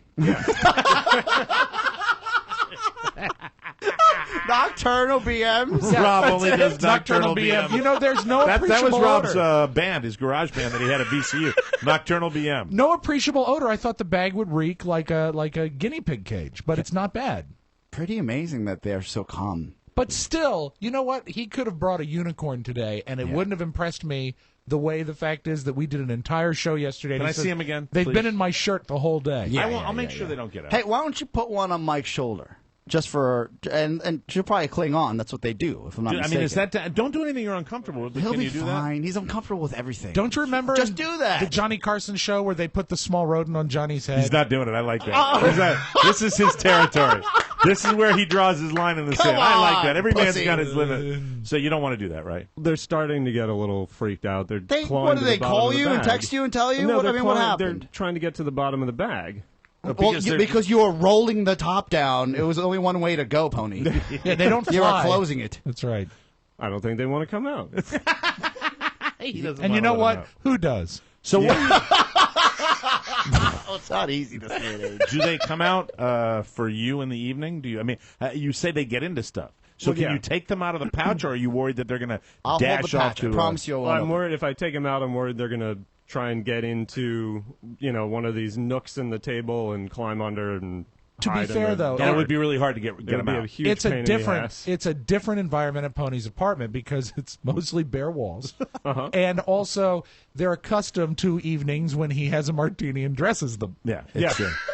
[SPEAKER 5] Nocturnal BMs.
[SPEAKER 2] Rob only does nocturnal BM.
[SPEAKER 3] You know, there's no
[SPEAKER 2] that
[SPEAKER 3] appreciable
[SPEAKER 2] was Rob's
[SPEAKER 3] odor.
[SPEAKER 2] band, his garage band that he had at VCU. Nocturnal BM.
[SPEAKER 3] No appreciable odor. I thought the bag would reek like a guinea pig cage, but it's not bad.
[SPEAKER 5] Pretty amazing that they're so calm.
[SPEAKER 3] But still, you know what? He could have brought a unicorn today, and it wouldn't have impressed me the way the fact is that we did an entire show yesterday.
[SPEAKER 2] Can I see him again?
[SPEAKER 3] They've
[SPEAKER 2] please?
[SPEAKER 3] been in my shirt the whole day.
[SPEAKER 2] I'll make sure they don't get out.
[SPEAKER 5] Hey, why don't you put one on Mike's shoulder? Just for and she'll probably cling on. That's what they do. If I'm not mistaken.
[SPEAKER 2] I mean, is that don't do anything you're uncomfortable with?
[SPEAKER 5] He'll
[SPEAKER 2] Can
[SPEAKER 5] be
[SPEAKER 2] you do
[SPEAKER 5] fine. He's uncomfortable with everything.
[SPEAKER 3] Don't you remember?
[SPEAKER 5] Just do that.
[SPEAKER 3] The Johnny Carson show where they put the small rodent on Johnny's head.
[SPEAKER 2] He's not doing it. I like that. This is his territory. This is where he draws his line in the sand. I like that. Every man's got his limit. So you don't want to do that, right?
[SPEAKER 13] They're starting to get a little freaked out. They're clawing
[SPEAKER 5] what do
[SPEAKER 13] to
[SPEAKER 5] they
[SPEAKER 13] the bottom
[SPEAKER 5] call
[SPEAKER 13] of the
[SPEAKER 5] you and
[SPEAKER 13] bag.
[SPEAKER 5] text you and tell you?
[SPEAKER 13] No,
[SPEAKER 5] What
[SPEAKER 13] they're
[SPEAKER 5] happened?
[SPEAKER 13] They're trying to get to the bottom of the bag.
[SPEAKER 5] Because you were rolling the top down. It was only one way to go, Pony.
[SPEAKER 3] Yeah, they don't fly.
[SPEAKER 5] You were closing it.
[SPEAKER 3] That's right.
[SPEAKER 13] I don't think they want to come out.
[SPEAKER 3] And you know what? Who does?
[SPEAKER 2] So what?
[SPEAKER 5] It's not easy to say it.
[SPEAKER 2] Do they come out for you in the evening? Do you? I mean, you say they get into stuff. So can you take them out of the pouch, or are you worried that they're going to dash off to?
[SPEAKER 5] I promise you.
[SPEAKER 13] I'm worried if I take them out. I'm worried they're going to try and get into one of these nooks in the table and climb under and.
[SPEAKER 3] To be fair, though,
[SPEAKER 2] it would be really hard to get them out.
[SPEAKER 3] It's a different environment at Pony's apartment because it's mostly bare walls, and also they're accustomed to evenings when he has a martini and dresses them.
[SPEAKER 2] Yeah.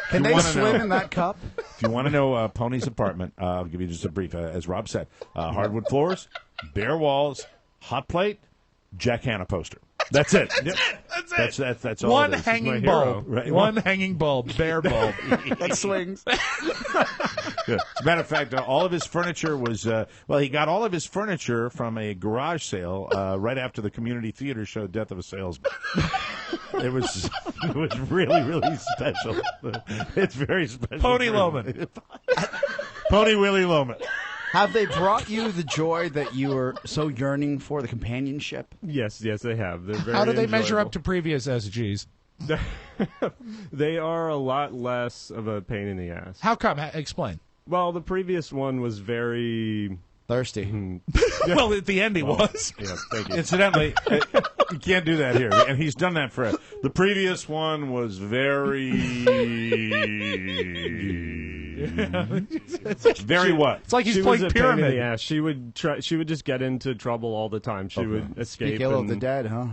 [SPEAKER 5] Can they swim in that cup?
[SPEAKER 2] If you want to know Pony's apartment, I'll give you just a brief. As Rob said, hardwood floors, bare walls, hot plate, Jack Hanna poster. That's it. That's it. That's all.
[SPEAKER 3] One
[SPEAKER 2] it is.
[SPEAKER 3] hanging bulb. Right. One hanging bulb. Bare bulb.
[SPEAKER 5] That swings.
[SPEAKER 2] Yeah. As a matter of fact, all of his furniture was he got all of his furniture from a garage sale right after the community theater show Death of a Salesman. It was really, really special. It's very special.
[SPEAKER 3] Pony Loman.
[SPEAKER 2] Pony Willie Loman.
[SPEAKER 5] Have they brought you the joy that you were so yearning for, the companionship?
[SPEAKER 13] Yes, they have. They're very
[SPEAKER 3] How do they measure
[SPEAKER 13] enjoyable.
[SPEAKER 3] up to previous SGs?
[SPEAKER 13] They are a lot less of a pain in the ass.
[SPEAKER 3] How come? Explain.
[SPEAKER 13] Well, the previous one was very
[SPEAKER 5] thirsty.
[SPEAKER 3] Well, at the end he was.
[SPEAKER 13] Yeah, thank you.
[SPEAKER 2] Incidentally, you can't do that here, and he's done that for us. The previous one was very what?
[SPEAKER 3] It's like he's
[SPEAKER 13] she
[SPEAKER 3] playing
[SPEAKER 13] was a
[SPEAKER 3] pyramid.
[SPEAKER 13] Pain in the ass. She would try. She would just get into trouble all the time. She would escape.
[SPEAKER 5] Speak ill of the dead, huh?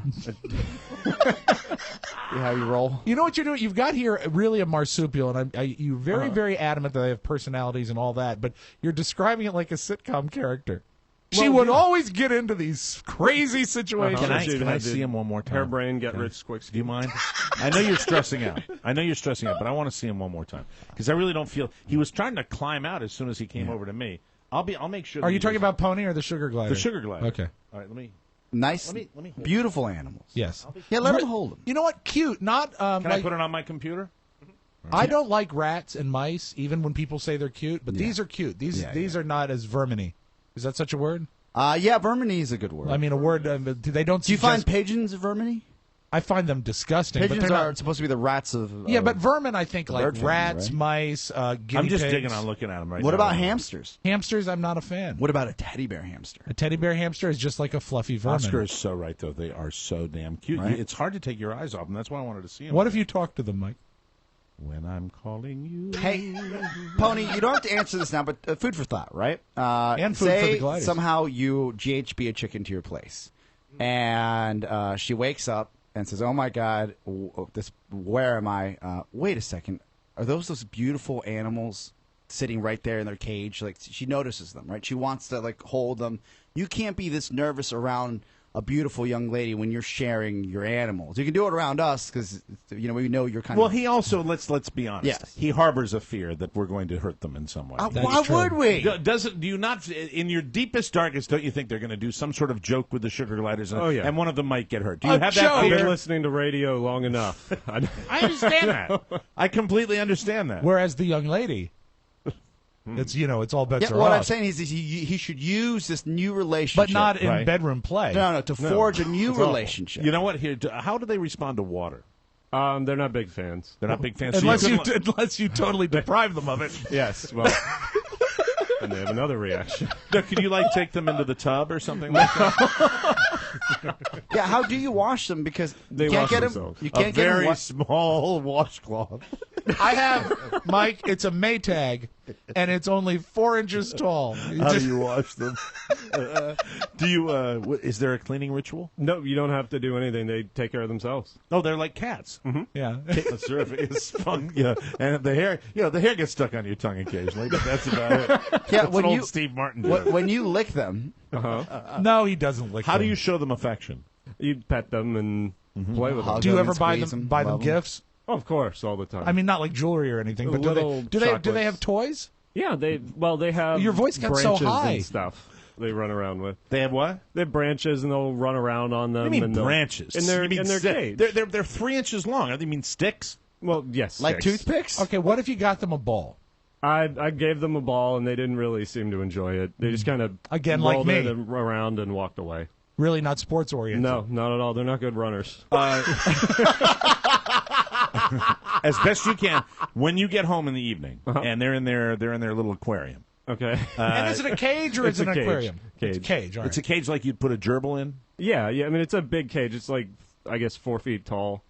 [SPEAKER 5] How you roll?
[SPEAKER 3] You know what you're doing? You've got here really a marsupial, and you're very adamant that they have personalities and all that, but you're describing it like a sitcom character. She would always get into these crazy situations.
[SPEAKER 2] Can I see him one more time?
[SPEAKER 13] Her brain get rich quick.
[SPEAKER 2] Do you mind? I know you're stressing out. But I want to see him one more time because I really don't feel he was trying to climb out as soon as he came over to me. I'll make sure.
[SPEAKER 3] Are you talking about Pony or the sugar glider?
[SPEAKER 2] The sugar glider.
[SPEAKER 3] Okay.
[SPEAKER 2] All right. Let me
[SPEAKER 5] beautiful animals.
[SPEAKER 3] Yes.
[SPEAKER 5] Yeah, let them hold them.
[SPEAKER 3] You know what? Cute. Not.
[SPEAKER 2] Can I put it on my computer?
[SPEAKER 3] I don't like rats and mice, even when people say they're cute. But these are cute. These are not as verminy. Is that such a word?
[SPEAKER 5] Yeah, verminy is a good word.
[SPEAKER 3] I mean, a word. They don't.
[SPEAKER 5] Do you find pigeons verminy?
[SPEAKER 3] I find them disgusting.
[SPEAKER 5] Pigeons
[SPEAKER 3] but they're
[SPEAKER 5] are supposed to be the rats of.
[SPEAKER 3] Yeah, but vermin, I think, like
[SPEAKER 5] bird
[SPEAKER 3] rats,
[SPEAKER 5] family,
[SPEAKER 3] mice, guinea
[SPEAKER 2] I'm just
[SPEAKER 3] pigs.
[SPEAKER 2] digging on looking at them right now.
[SPEAKER 5] What about hamsters?
[SPEAKER 3] Hamsters, I'm not a fan.
[SPEAKER 5] What about a teddy bear hamster?
[SPEAKER 3] A teddy bear hamster is just like a fluffy vermin.
[SPEAKER 2] Oscar is so right, though. They are so damn cute.
[SPEAKER 5] Right?
[SPEAKER 2] It's hard to take your eyes off them. That's why I wanted to see them.
[SPEAKER 3] What if you talk to them, Mike?
[SPEAKER 2] When I'm calling you.
[SPEAKER 5] Hey, Pony, you don't have to answer this now, but food for thought, right?
[SPEAKER 3] And food
[SPEAKER 5] say
[SPEAKER 3] for the gliders.
[SPEAKER 5] Somehow you GHB a chicken to your place, and she wakes up and says, "Oh my God, where am I? Wait a second, are those beautiful animals sitting right there in their cage?" Like she notices them, right? She wants to hold them. You can't be this nervous around a beautiful young lady when you're sharing your animals. You can do it around us because we know you're kind of.
[SPEAKER 2] Well, he also let's be honest.
[SPEAKER 5] Yes.
[SPEAKER 2] He harbors a fear that we're going to hurt them in some way.
[SPEAKER 5] Why would we?
[SPEAKER 2] Do you not, in your deepest, darkest, don't you think they're going to do some sort of joke with the sugar gliders? And one of them might get hurt. Do you have that
[SPEAKER 13] I've
[SPEAKER 2] fear?
[SPEAKER 13] been listening to radio long enough.
[SPEAKER 2] I understand that. I completely understand that.
[SPEAKER 3] Whereas the young lady, it's all bets are
[SPEAKER 5] what
[SPEAKER 3] off.
[SPEAKER 5] I'm saying is he should use this new relationship,
[SPEAKER 3] but not in bedroom play.
[SPEAKER 5] No, to forge a new relationship.
[SPEAKER 2] You know what? Here, how do they respond to water?
[SPEAKER 13] They're not big fans.
[SPEAKER 2] They're not big fans.
[SPEAKER 3] Unless you totally deprive them of it.
[SPEAKER 13] Yes. Well. And they have another reaction.
[SPEAKER 2] No, can you take them into the tub or something like that?
[SPEAKER 5] Yeah, how do you wash them? Because
[SPEAKER 13] they
[SPEAKER 5] you can't
[SPEAKER 13] wash
[SPEAKER 5] get
[SPEAKER 13] themselves.
[SPEAKER 5] them. You can't
[SPEAKER 2] a
[SPEAKER 5] get
[SPEAKER 2] very
[SPEAKER 5] them
[SPEAKER 2] small washcloth.
[SPEAKER 3] I have, Mike, it's a Maytag, and it's only 4 inches tall.
[SPEAKER 2] How do you wash them? Is there a cleaning ritual?
[SPEAKER 13] No, you don't have to do anything. They take care of themselves.
[SPEAKER 2] Oh, they're like cats.
[SPEAKER 13] Mm-hmm.
[SPEAKER 3] Yeah.
[SPEAKER 2] That's terrific. It's fun. Yeah. And the hair, the hair gets stuck on your tongue occasionally, but that's about it.
[SPEAKER 5] Yeah,
[SPEAKER 2] that's an old Steve Martin joke.
[SPEAKER 5] When you lick them.
[SPEAKER 3] No, he doesn't lick them.
[SPEAKER 2] How do you show them affection?
[SPEAKER 13] You pet them and play with them.
[SPEAKER 3] Do you ever buy them gifts?
[SPEAKER 13] Oh, of course, all the time.
[SPEAKER 3] I mean, not like jewelry or anything, but do they have toys?
[SPEAKER 13] Yeah, they have.
[SPEAKER 3] Your voice got so
[SPEAKER 13] branches
[SPEAKER 3] high.
[SPEAKER 13] and stuff they run around with.
[SPEAKER 2] They have what?
[SPEAKER 13] They have branches and they'll run around on them.
[SPEAKER 2] What do you mean
[SPEAKER 13] and
[SPEAKER 2] branches?
[SPEAKER 13] In their cage.
[SPEAKER 2] They're 3 inches long. You mean sticks?
[SPEAKER 13] Well, yes,
[SPEAKER 5] like
[SPEAKER 13] sticks.
[SPEAKER 5] toothpicks.
[SPEAKER 3] Okay, what if you got them a ball?
[SPEAKER 13] I gave them a ball and they didn't really seem to enjoy it. They just kind of
[SPEAKER 3] like me,
[SPEAKER 13] it around and walked away.
[SPEAKER 3] Really not sports oriented.
[SPEAKER 13] No, not at all. They're not good runners.
[SPEAKER 2] As best you can, when you get home in the evening, and they're in their little aquarium.
[SPEAKER 13] Okay.
[SPEAKER 3] And is it a cage or is it an aquarium?
[SPEAKER 13] Cage.
[SPEAKER 3] It's a cage. All right.
[SPEAKER 2] It's a cage like you'd put a gerbil in.
[SPEAKER 13] Yeah. I mean, it's a big cage. It's like I guess 4 feet tall.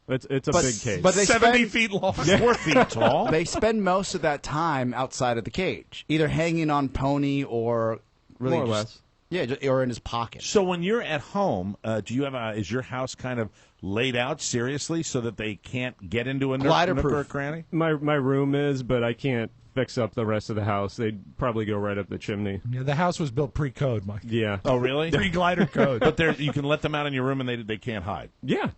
[SPEAKER 13] It's a big cage.
[SPEAKER 5] But they
[SPEAKER 3] 70 feet long.
[SPEAKER 2] 4 feet tall.
[SPEAKER 5] They spend most of that time outside of the cage, either hanging on Pony or really
[SPEAKER 13] more or less.
[SPEAKER 5] Yeah, or in his pocket.
[SPEAKER 2] So when you're at home, do you have is your house kind of laid out seriously so that they can't get into a nook or a cranny?
[SPEAKER 13] My room is, but I can't fix up the rest of the house. They'd probably go right up the chimney.
[SPEAKER 3] Yeah, the house was built pre-code, Mike.
[SPEAKER 13] Yeah.
[SPEAKER 2] Oh, really?
[SPEAKER 3] Pre-glider code.
[SPEAKER 2] But you can let them out in your room and they can't hide.
[SPEAKER 13] Yeah.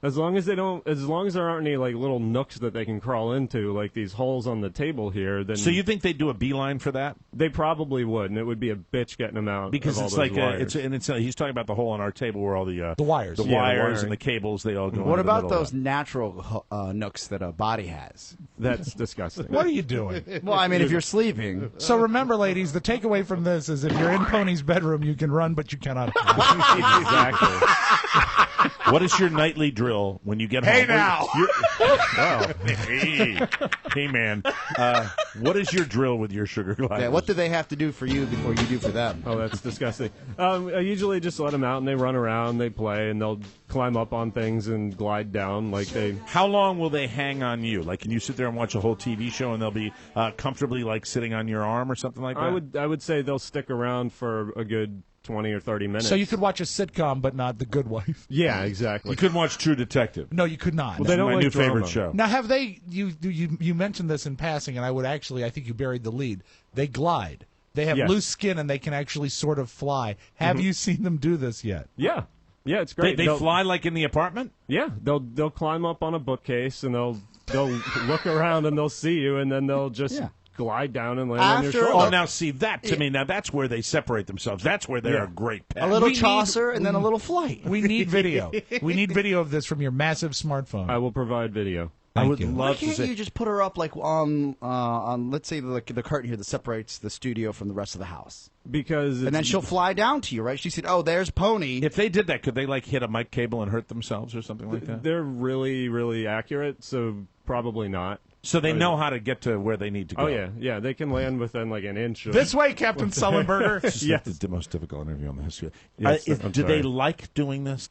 [SPEAKER 13] As long as there aren't any like little nooks that they can crawl into, like these holes on the table here, then.
[SPEAKER 2] So you think they'd do a beeline for that?
[SPEAKER 13] They probably would, and it would be a bitch getting them out.
[SPEAKER 2] Because
[SPEAKER 13] of
[SPEAKER 2] it's
[SPEAKER 13] all
[SPEAKER 2] like
[SPEAKER 13] those wires.
[SPEAKER 2] he's talking about the hole on our table where all the
[SPEAKER 3] wires,
[SPEAKER 2] the wires and the cables they all go.
[SPEAKER 5] What
[SPEAKER 2] into the
[SPEAKER 5] about
[SPEAKER 2] middle
[SPEAKER 5] those natural nooks that a body has?
[SPEAKER 13] That's disgusting.
[SPEAKER 3] What are you doing?
[SPEAKER 5] Well, I mean, if you're sleeping.
[SPEAKER 3] So remember, ladies, the takeaway from this is if you're in Pony's bedroom, you can run, but you cannot.
[SPEAKER 13] Exactly.
[SPEAKER 2] What is your nightly drill when you get home?
[SPEAKER 3] Hey now!
[SPEAKER 2] Hey man, what is your drill with your sugar gliders?
[SPEAKER 5] Yeah, what do they have to do for you before you do for them?
[SPEAKER 13] Oh, that's disgusting. I usually just let them out and they run around, they play, and they'll climb up on things and glide down like they.
[SPEAKER 2] How long will they hang on you? Like, can you sit there and watch a whole TV show and they'll be comfortably like sitting on your arm or something like that?
[SPEAKER 13] I would say they'll stick around for a good 20 or 30 minutes.
[SPEAKER 3] So you could watch a sitcom, but not The Good Wife.
[SPEAKER 13] Yeah, exactly.
[SPEAKER 2] You couldn't watch True Detective.
[SPEAKER 3] No, you could not.
[SPEAKER 13] Well, they don't
[SPEAKER 2] my
[SPEAKER 13] like
[SPEAKER 2] new
[SPEAKER 13] drama.
[SPEAKER 2] favorite show.
[SPEAKER 3] Now, have they? You mentioned this in passing, and I think you buried the lead. They glide. They have
[SPEAKER 13] Yes.
[SPEAKER 3] loose skin, and they can actually sort of fly. Have you seen them do this yet?
[SPEAKER 13] Yeah, it's great.
[SPEAKER 2] They fly like in the apartment.
[SPEAKER 13] Yeah, they'll climb up on a bookcase and they'll look around and they'll see you and then they'll just glide down and land on your shoulder.
[SPEAKER 2] Oh, now see that to me. Now that's where they separate themselves. That's where they're a great pet.
[SPEAKER 5] A little Chaucer and then a little flight.
[SPEAKER 3] We need video. We need video of this from your massive smartphone.
[SPEAKER 13] I will provide video.
[SPEAKER 2] I would
[SPEAKER 5] Why
[SPEAKER 2] love to
[SPEAKER 5] can't
[SPEAKER 2] see.
[SPEAKER 5] you just put her up like on let's say the curtain here that separates the studio from the rest of the house?
[SPEAKER 13] Because
[SPEAKER 5] And then she'll fly down to you, right? She said, "Oh, there's Pony."
[SPEAKER 2] If they did that, could they like hit a mic cable and hurt themselves or something like that?
[SPEAKER 13] they're really, really accurate, so probably not.
[SPEAKER 2] So they know how to get to where they need to go.
[SPEAKER 13] Oh yeah, they can land within like an inch. Of...
[SPEAKER 3] This way, Captain Sullenberger.
[SPEAKER 2] This is the most difficult interview on the history.
[SPEAKER 13] Yes,
[SPEAKER 2] Do they like doing this?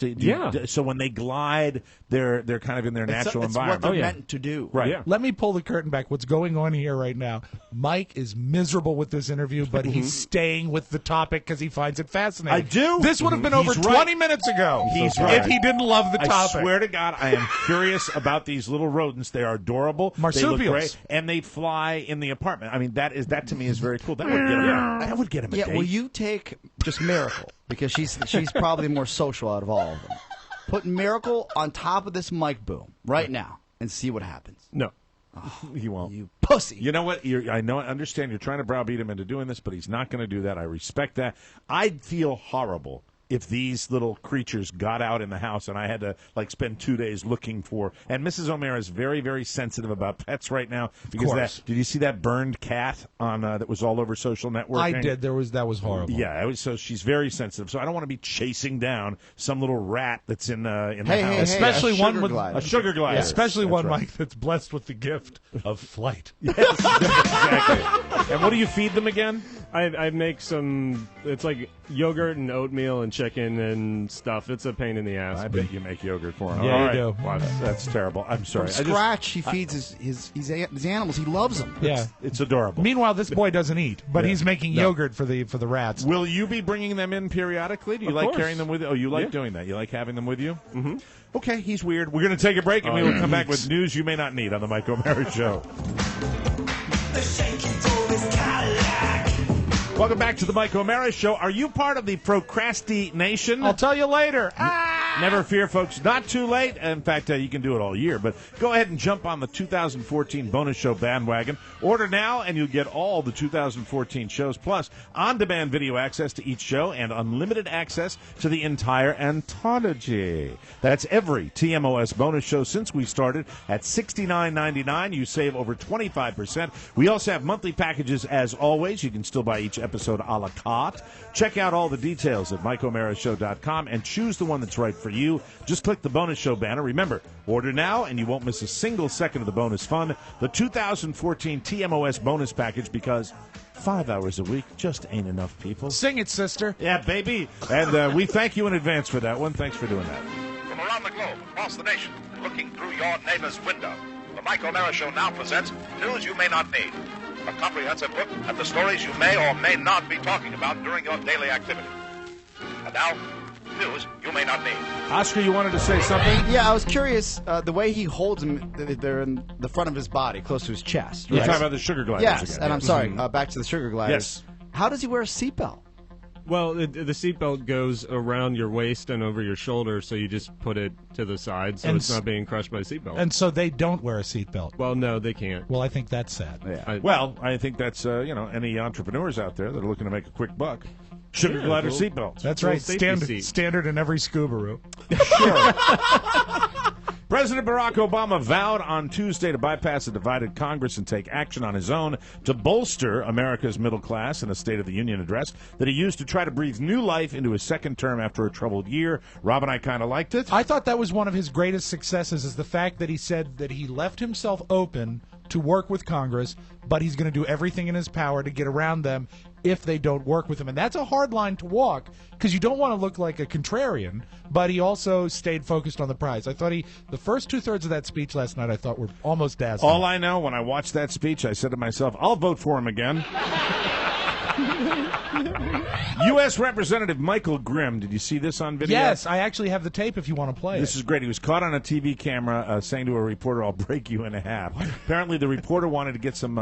[SPEAKER 2] So when they glide, they're kind of in their natural
[SPEAKER 5] it's
[SPEAKER 2] environment.
[SPEAKER 5] what they're meant to do.
[SPEAKER 2] Right.
[SPEAKER 13] Yeah.
[SPEAKER 3] Let me pull the curtain back. What's going on here right now? Mike is miserable with this interview, but he's staying with the topic because he finds it fascinating.
[SPEAKER 2] I do.
[SPEAKER 3] This would have been over
[SPEAKER 2] He's
[SPEAKER 3] 20
[SPEAKER 2] right.
[SPEAKER 3] minutes ago.
[SPEAKER 2] He's right.
[SPEAKER 3] If he didn't love the topic.
[SPEAKER 2] I swear to God, I am curious about these little rodents. They are adorable.
[SPEAKER 3] Marsupials.
[SPEAKER 2] They look great, and they fly in the apartment. I mean, that to me is very cool. That would get him a date.
[SPEAKER 5] Will you take just Miracle because she's probably more social out of all of them. Put Miracle on top of this mic boom right now and see what happens.
[SPEAKER 13] No.
[SPEAKER 2] He won't.
[SPEAKER 5] You pussy.
[SPEAKER 2] You know what? I understand you're trying to browbeat him into doing this, but he's not going to do that. I respect that. I'd feel horrible if these little creatures got out in the house and I had to like spend 2 days looking for. And Mrs. O'Meara is very, very sensitive about pets right now because did you see that burned cat on that was all over social networking?
[SPEAKER 3] I did. That was horrible.
[SPEAKER 2] Yeah, so she's very sensitive. So I don't want to be chasing down some little rat that's in the house,
[SPEAKER 3] especially one with
[SPEAKER 2] a sugar glider,
[SPEAKER 3] especially one Mike that's blessed with the gift of flight.
[SPEAKER 2] Yes, exactly. And what do you feed them again?
[SPEAKER 13] I make some. It's like yogurt and oatmeal and chicken and stuff. It's a pain in the ass.
[SPEAKER 2] I bet you make yogurt for him.
[SPEAKER 3] Yeah, you do.
[SPEAKER 2] Wow, that's terrible. I'm sorry.
[SPEAKER 5] From scratch, he feeds his animals. He loves them.
[SPEAKER 3] Yeah,
[SPEAKER 2] it's adorable.
[SPEAKER 3] Meanwhile, this boy doesn't eat, but he's making yogurt for the rats.
[SPEAKER 2] Will you be bringing them in periodically? Do you like carrying them with you? Oh, you like doing that. You like having them with you?
[SPEAKER 13] Mm-hmm.
[SPEAKER 2] Okay, he's weird. We're going to take a break, and we will come back with news you may not need on the Mike O'Meara Show. Welcome back to the Mike O'Meara Show. Are you part of the procrastination?
[SPEAKER 3] I'll tell you later.
[SPEAKER 2] Never fear, folks. Not too late. In fact, you can do it all year. But go ahead and jump on the 2014 Bonus Show bandwagon. Order now, and you'll get all the 2014 shows, plus on-demand video access to each show and unlimited access to the entire anthology. That's every TMOS bonus show since we started at $69.99. You save over 25%. We also have monthly packages, as always. You can still buy each episode a la carte. Check out all the details at MikeO'MearaShow.com and choose the one that's right for you. Just click the bonus show banner. Remember, order now and you won't miss a single second of the bonus fun. The 2014 TMOS bonus package, because 5 hours a week just ain't enough, people.
[SPEAKER 3] Sing it, sister.
[SPEAKER 2] Yeah, baby. And we thank you in advance for that one. Thanks for doing that.
[SPEAKER 14] From around the globe, across the nation, looking through your neighbor's window, the Mike O'Meara Show now presents News You May Not Need. A comprehensive look at the stories you may or may not be talking about during your daily activity. And now, news you may not need.
[SPEAKER 2] Oscar, you wanted to say something?
[SPEAKER 5] Yeah, I was curious. The way he holds them, they're in the front of his body, close to his chest.
[SPEAKER 2] You're talking about the sugar gliders
[SPEAKER 5] yes,
[SPEAKER 2] again.
[SPEAKER 5] and I'm sorry, back to the sugar gliders.
[SPEAKER 2] Yes.
[SPEAKER 5] How does he wear a seatbelt?
[SPEAKER 13] Well, the seatbelt goes around your waist and over your shoulder, so you just put it to the side so it's not being crushed by a seatbelt.
[SPEAKER 3] And so they don't wear a seatbelt.
[SPEAKER 13] Well, no, they can't.
[SPEAKER 3] Well, I think that's sad.
[SPEAKER 5] Yeah.
[SPEAKER 2] I think that's, any entrepreneurs out there that are looking to make a quick buck. Sugar glider seatbelts.
[SPEAKER 3] That's right. Standard in every Subaru.
[SPEAKER 2] Sure. President Barack Obama vowed on Tuesday to bypass a divided Congress and take action on his own to bolster America's middle class in a State of the Union address that he used to try to breathe new life into his second term after a troubled year. Rob and I kind of liked it.
[SPEAKER 3] I thought that was one of his greatest successes, is the fact that he said that he left himself open to work with Congress, but he's going to do everything in his power to get around them if they don't work with him. And that's a hard line to walk, because you don't want to look like a contrarian, but he also stayed focused on the prize. I thought the first two-thirds of that speech last night I thought were almost dazzling.
[SPEAKER 2] All I know, when I watched that speech, I said to myself, I'll vote for him again. U.S. Representative Michael Grimm, did you see this on video?
[SPEAKER 3] Yes, I actually have the tape if you want to play
[SPEAKER 2] This is great. He was caught on a TV camera saying to a reporter, I'll break you in half. Apparently the reporter wanted to get some,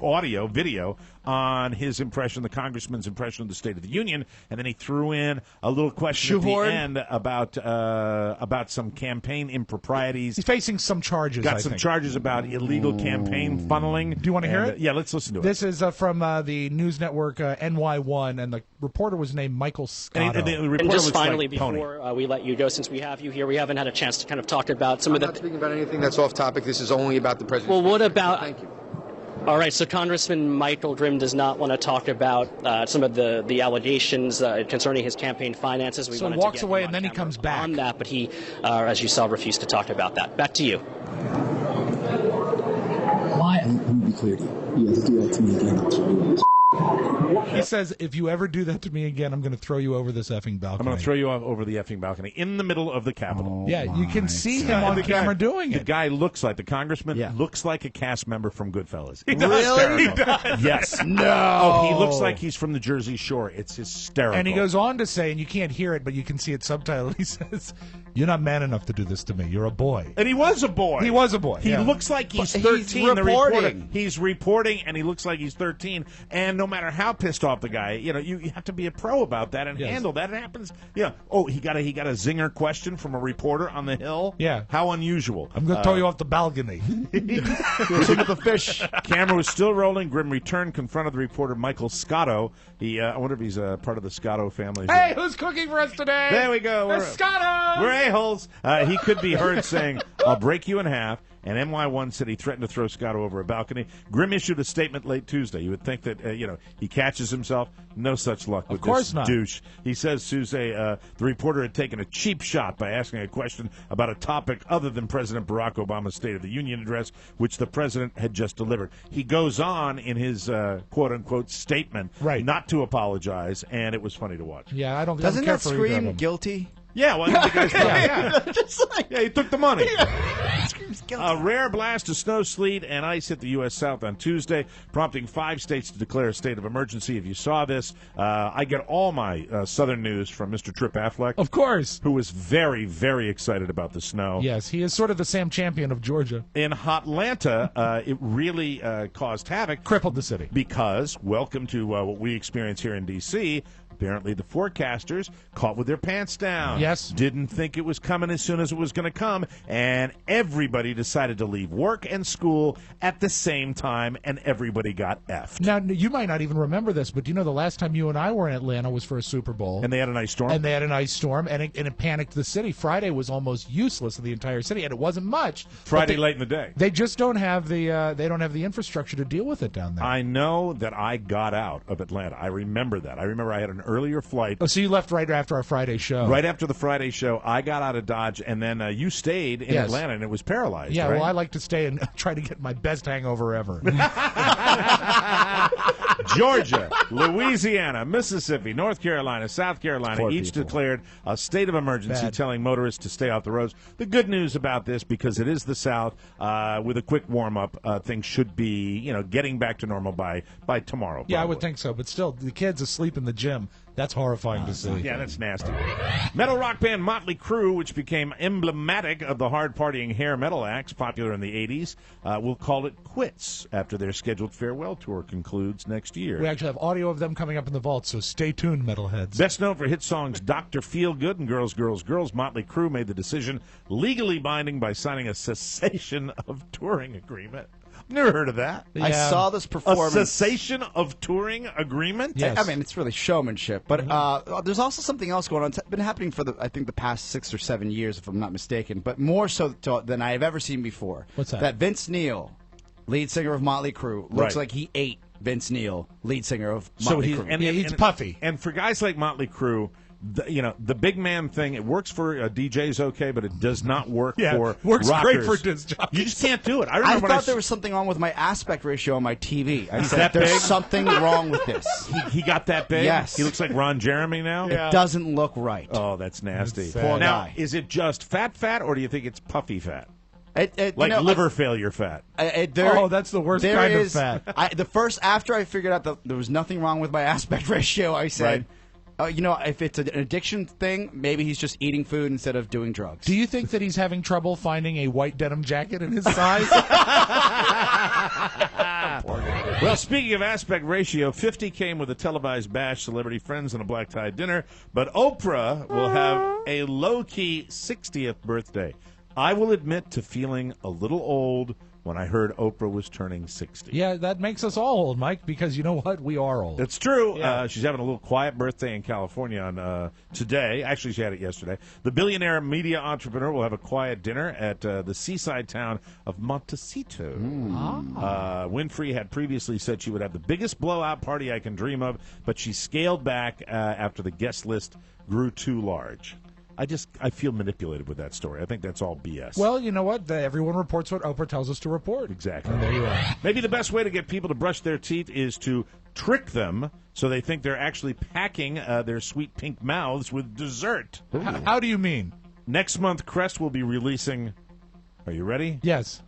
[SPEAKER 2] audio, video on his impression, the congressman's impression of the State of the Union, and then he threw in a little question at the end about some campaign improprieties.
[SPEAKER 3] He's facing some charges,
[SPEAKER 2] Got some charges about illegal campaign funneling.
[SPEAKER 3] Do you want to hear it?
[SPEAKER 2] Yeah, let's listen to it.
[SPEAKER 3] This is from the news network NY1, and the reporter was named Michael Scotto.
[SPEAKER 15] And just finally, before we let you go, since we have you here, we haven't had a chance to kind of talk about some of the...
[SPEAKER 16] I'm not speaking about anything that's off topic. This is only about the president.
[SPEAKER 15] Well, what about...
[SPEAKER 16] Thank you.
[SPEAKER 15] All right, so Congressman Michael Grimm does not want to talk about some of the allegations concerning his campaign finances.
[SPEAKER 3] So he walks away and then he comes back
[SPEAKER 15] on that, but he, as you saw, refused to talk about that. Back to you.
[SPEAKER 17] Why? Let me be clear to you. You have to do that to me again. I'll throw you.
[SPEAKER 3] He says, if you ever do that to me again, I'm going to throw you over this effing balcony.
[SPEAKER 2] I'm going to throw you over the effing balcony in the middle of the Capitol.
[SPEAKER 3] Yeah, you can see him on camera doing it.
[SPEAKER 2] The guy looks like, the congressman looks like a cast member from Goodfellas.
[SPEAKER 3] He does. Really?
[SPEAKER 2] He does. Yes.
[SPEAKER 3] No.
[SPEAKER 2] Oh, he looks like he's from the Jersey Shore. It's hysterical.
[SPEAKER 3] And he goes on to say, and you can't hear it, but you can see it subtitled. He says, you're not man enough to do this to me. You're a boy.
[SPEAKER 2] And he was a boy.
[SPEAKER 3] He was a boy.
[SPEAKER 2] He looks like he's 13.
[SPEAKER 5] He's reporting.
[SPEAKER 2] He's reporting, and he looks like he's 13. And no matter how pissed off the guy, you have to be a pro about that and handle that. It happens. Yeah. Oh, he got a zinger question from a reporter on the Hill.
[SPEAKER 3] Yeah.
[SPEAKER 2] How unusual.
[SPEAKER 3] I'm going to throw you off the balcony.
[SPEAKER 2] Listen to the fish. Camera was still rolling. Grim returned, confronted the reporter Michael Scotto. I wonder if he's part of the Scotto family.
[SPEAKER 3] Hey, who's cooking for us today?
[SPEAKER 2] There we go.
[SPEAKER 3] It's Scotto.
[SPEAKER 2] We're a-holes. He could be heard saying, "I'll break you in half." And NY1 said he threatened to throw Scotto over a balcony. Grim issued a statement late Tuesday. You would think that, he catches himself. No such luck with this douche. He says Tuesday the reporter had taken a cheap shot by asking a question about a topic other than President Barack Obama's State of the Union address, which the president had just delivered. He goes on in his quote-unquote statement not to apologize, and it was funny to watch.
[SPEAKER 3] Yeah, I don't
[SPEAKER 5] Doesn't
[SPEAKER 3] care
[SPEAKER 5] that
[SPEAKER 3] for either of
[SPEAKER 5] scream
[SPEAKER 3] them.
[SPEAKER 5] guilty?
[SPEAKER 2] Yeah, well, I think the guy's
[SPEAKER 5] Just like,
[SPEAKER 2] he took the money.
[SPEAKER 5] screams guilty.
[SPEAKER 2] A rare blast of snow, sleet, and ice hit the U.S. South on Tuesday, prompting 5 states to declare a state of emergency. If you saw this, I get all my southern news from Mr. Trip Affleck.
[SPEAKER 3] Of course.
[SPEAKER 2] Who was very, very excited about the snow.
[SPEAKER 3] Yes, he is sort of the Sam Champion of Georgia.
[SPEAKER 2] In Hotlanta, it really caused havoc.
[SPEAKER 3] Crippled the city.
[SPEAKER 2] Because, welcome to what we experience here in D.C., apparently the forecasters caught with their pants down.
[SPEAKER 3] Yes.
[SPEAKER 2] Didn't think it was coming as soon as it was going to come, and everybody decided to leave work and school at the same time, and everybody got effed.
[SPEAKER 3] Now, you might not even remember this, but do you know the last time you and I were in Atlanta was for a Super Bowl?
[SPEAKER 2] And they had an ice storm?
[SPEAKER 3] And they had an ice storm, and it panicked the city. Friday was almost useless in the entire city, and it wasn't much.
[SPEAKER 2] Friday late in the day.
[SPEAKER 3] They just don't have the infrastructure to deal with it down there.
[SPEAKER 2] I know that I got out of Atlanta. I remember that. I remember I had an earlier flight.
[SPEAKER 3] Oh, so you left right after our Friday show.
[SPEAKER 2] Right after the Friday show, I got out of Dodge, and then you stayed in Atlanta, and it was paralyzed.
[SPEAKER 3] Yeah,
[SPEAKER 2] right?
[SPEAKER 3] well, I like to stay and try to get my best hangover ever.
[SPEAKER 2] Georgia, Louisiana, Mississippi, North Carolina, South Carolina each declared a state of emergency, telling motorists to stay off the roads. The good news about this, because it is the South, with a quick warm-up, things should be, getting back to normal by tomorrow.
[SPEAKER 3] Yeah, I would think so, but still, the kids asleep in the gym. That's horrifying to see.
[SPEAKER 2] Yeah, that's nasty. Metal rock band Motley Crue, which became emblematic of the hard-partying hair metal acts popular in the 80s, will call it quits after their scheduled farewell tour concludes next year.
[SPEAKER 3] We actually have audio of them coming up in the vault, so stay tuned, metalheads.
[SPEAKER 2] Best known for hit songs Dr. Feelgood and Girls, Girls, Girls, Motley Crue made the decision, legally binding, by signing a cessation of touring agreement. Never heard of that.
[SPEAKER 5] Yeah. I saw this performance.
[SPEAKER 2] A cessation of touring agreement?
[SPEAKER 5] Yes. I mean, it's really showmanship. But there's also something else going on. It's been happening for, I think, the past 6 or 7 years, if I'm not mistaken, but more so than I have ever seen before.
[SPEAKER 3] What's that?
[SPEAKER 5] That Vince Neil, lead singer of Motley Crue, looks like he ate Vince Neil, lead singer of Motley Crue.
[SPEAKER 2] And he's puffy. And for guys like Motley Crue, the big man thing, it works for DJs okay, but it does not work for
[SPEAKER 3] works
[SPEAKER 2] rockers.
[SPEAKER 3] Great for disc jockeys.
[SPEAKER 2] You just can't do it.
[SPEAKER 5] I thought there was something wrong with my aspect ratio on my TV. I said,
[SPEAKER 2] that
[SPEAKER 5] there's
[SPEAKER 2] big?
[SPEAKER 5] something wrong with this.
[SPEAKER 2] He got that big?
[SPEAKER 5] Yes.
[SPEAKER 2] He looks like Ron Jeremy now?
[SPEAKER 5] It doesn't look right.
[SPEAKER 2] Oh, that's nasty.
[SPEAKER 5] Poor
[SPEAKER 2] now,
[SPEAKER 5] guy.
[SPEAKER 2] is it just fat, or do you think it's puffy fat?
[SPEAKER 5] Like
[SPEAKER 2] liver failure fat.
[SPEAKER 3] That's the worst kind of fat.
[SPEAKER 5] After I figured out that there was nothing wrong with my aspect ratio, I said, if it's an addiction thing, maybe he's just eating food instead of doing drugs.
[SPEAKER 3] Do you think that he's having trouble finding a white denim jacket in his size?
[SPEAKER 2] Well, speaking of aspect ratio, 50 came with a televised bash, celebrity friends, and a black-tie dinner, but Oprah will have a low-key 60th birthday. I will admit to feeling a little old when I heard Oprah was turning 60.
[SPEAKER 3] Yeah, that makes us all old, Mike, because you know what? We are old.
[SPEAKER 2] It's true.
[SPEAKER 3] Yeah.
[SPEAKER 2] She's having a little quiet birthday in California on today. Actually, she had it yesterday. The billionaire media entrepreneur will have a quiet dinner at the seaside town of Montecito. Winfrey had previously said she would have the biggest blowout party I can dream of, but she scaled back after the guest list grew too large. I feel manipulated with that story. I think that's all BS.
[SPEAKER 3] Well, you know what? Everyone reports what Oprah tells us to report.
[SPEAKER 2] Exactly.
[SPEAKER 3] And there you are.
[SPEAKER 2] Maybe the best way to get people to brush their teeth is to trick them so they think they're actually packing their sweet pink mouths with dessert.
[SPEAKER 3] How do you mean?
[SPEAKER 2] Next month, Crest will be releasing, are you ready?
[SPEAKER 3] Yes.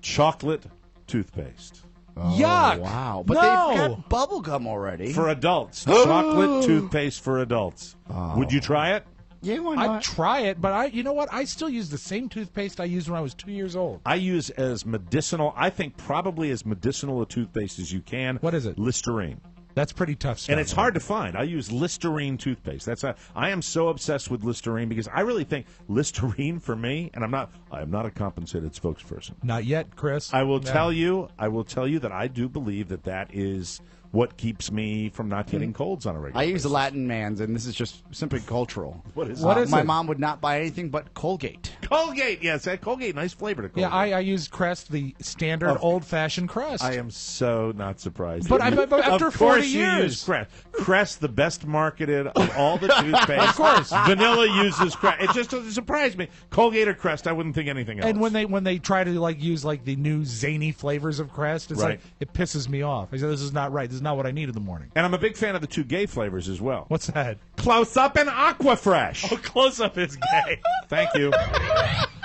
[SPEAKER 2] Chocolate toothpaste.
[SPEAKER 3] Yuck!
[SPEAKER 5] Wow. But they've got bubble gum already.
[SPEAKER 2] For adults. Chocolate toothpaste for adults. Would you try it?
[SPEAKER 5] Yeah, why not?
[SPEAKER 3] I'd try it, but you know what? I still use the same toothpaste I used when I was 2 years old.
[SPEAKER 2] I use as medicinal, I think probably as medicinal a toothpaste as you can.
[SPEAKER 3] What is it?
[SPEAKER 2] Listerine.
[SPEAKER 3] That's pretty tough stuff.
[SPEAKER 2] And it's hard to find. I use Listerine toothpaste. I am so obsessed with Listerine because I really think Listerine for me, and I am not a compensated spokesperson.
[SPEAKER 3] Not yet, Chris.
[SPEAKER 2] I will tell you that I do believe that is what keeps me from not getting colds on a regular
[SPEAKER 5] I
[SPEAKER 2] basis.
[SPEAKER 5] use the Latin man's, and this is just simply cultural.
[SPEAKER 2] What is
[SPEAKER 5] my mom would not buy anything but Colgate.
[SPEAKER 2] Colgate, yes, that Colgate, nice flavor to Colgate.
[SPEAKER 3] Yeah, I use Crest, the standard old-fashioned Crest.
[SPEAKER 2] I am so not surprised.
[SPEAKER 3] But after 40 years.
[SPEAKER 2] You use Crest. Crest, the best marketed of all the toothpaste.
[SPEAKER 3] Of course.
[SPEAKER 2] Vanilla uses Crest. It just doesn't surprise me. Colgate or Crest, I wouldn't think anything else.
[SPEAKER 3] And when they try to use the new zany flavors of Crest, it's
[SPEAKER 2] Right.
[SPEAKER 3] it pisses me off. I say this is not right. This is not what I need in the morning.
[SPEAKER 2] And I'm a big fan of the two gay flavors as well.
[SPEAKER 3] What's that?
[SPEAKER 2] Close Up and Aquafresh.
[SPEAKER 3] Oh, Close Up is gay.
[SPEAKER 2] Thank you.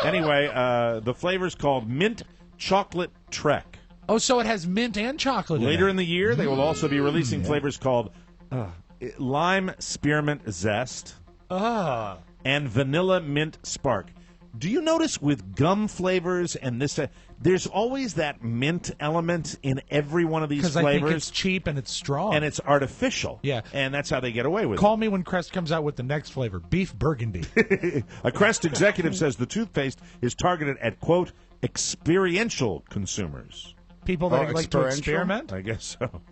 [SPEAKER 2] Anyway, the flavor's called Mint Chocolate Trek.
[SPEAKER 3] Oh, so it has mint and chocolate
[SPEAKER 2] Later
[SPEAKER 3] in
[SPEAKER 2] in the year, they will also be releasing flavors called Lime Spearmint Zest and Vanilla Mint Spark. Do you notice with gum flavors and this, there's always that mint element in every one of these flavors?
[SPEAKER 3] Because I think it's cheap and it's strong.
[SPEAKER 2] And it's artificial.
[SPEAKER 3] Yeah.
[SPEAKER 2] And that's how they get away with
[SPEAKER 3] Call me when Crest comes out with the next flavor, beef burgundy.
[SPEAKER 2] it. A Crest executive says the toothpaste is targeted at, quote, experiential consumers.
[SPEAKER 3] People that like to experiment?
[SPEAKER 2] I guess so.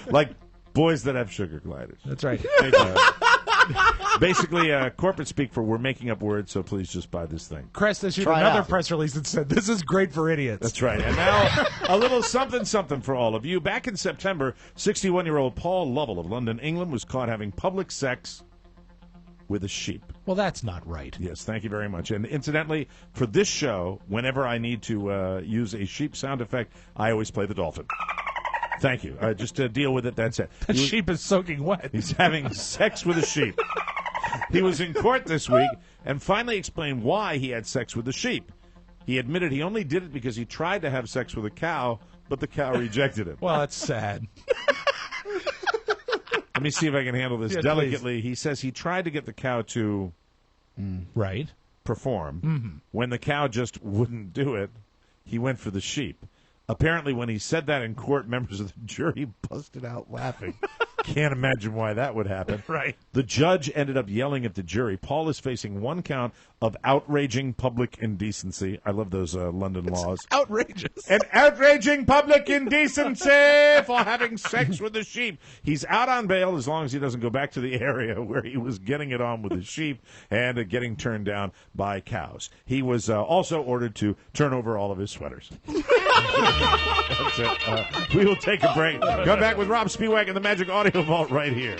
[SPEAKER 2] Like boys that have sugar gliders.
[SPEAKER 3] That's right.
[SPEAKER 2] Basically, corporate speak for we're making up words, so please just buy this thing.
[SPEAKER 3] Crest issued another press release that said, this is great for idiots.
[SPEAKER 2] That's right. And now, a little something for all of you. Back in September, 61-year-old Paul Lovell of London, England, was caught having public sex with a sheep.
[SPEAKER 3] Well, that's not right.
[SPEAKER 2] Yes, thank you very much. And incidentally, for this show, whenever I need to use a sheep sound effect, I always play the dolphin. Thank you. Just to deal with it, that's it.
[SPEAKER 3] That sheep is soaking wet.
[SPEAKER 2] He's having sex with a sheep. He was in court this week and finally explained why he had sex with the sheep. He admitted he only did it because he tried to have sex with a cow, but the cow rejected him.
[SPEAKER 3] Well, that's sad.
[SPEAKER 2] Let me see if I can handle this delicately. Please. He says he tried to get the cow to perform.
[SPEAKER 3] Mm-hmm.
[SPEAKER 2] When the cow just wouldn't do it, he went for the sheep. Apparently, when he said that in court, members of the jury busted out laughing. Can't imagine why that would happen.
[SPEAKER 3] Right.
[SPEAKER 2] The judge ended up yelling at the jury. Paul is facing one count of outraging public indecency. I love those London laws.
[SPEAKER 3] Outrageous.
[SPEAKER 2] And outraging public indecency for having sex with the sheep. He's out on bail as long as he doesn't go back to the area where he was getting it on with the sheep and getting turned down by cows. He was also ordered to turn over all of his sweaters. That's it. We will take a break. Come back with Rob Spiewak and the Magic Audio Vault right here.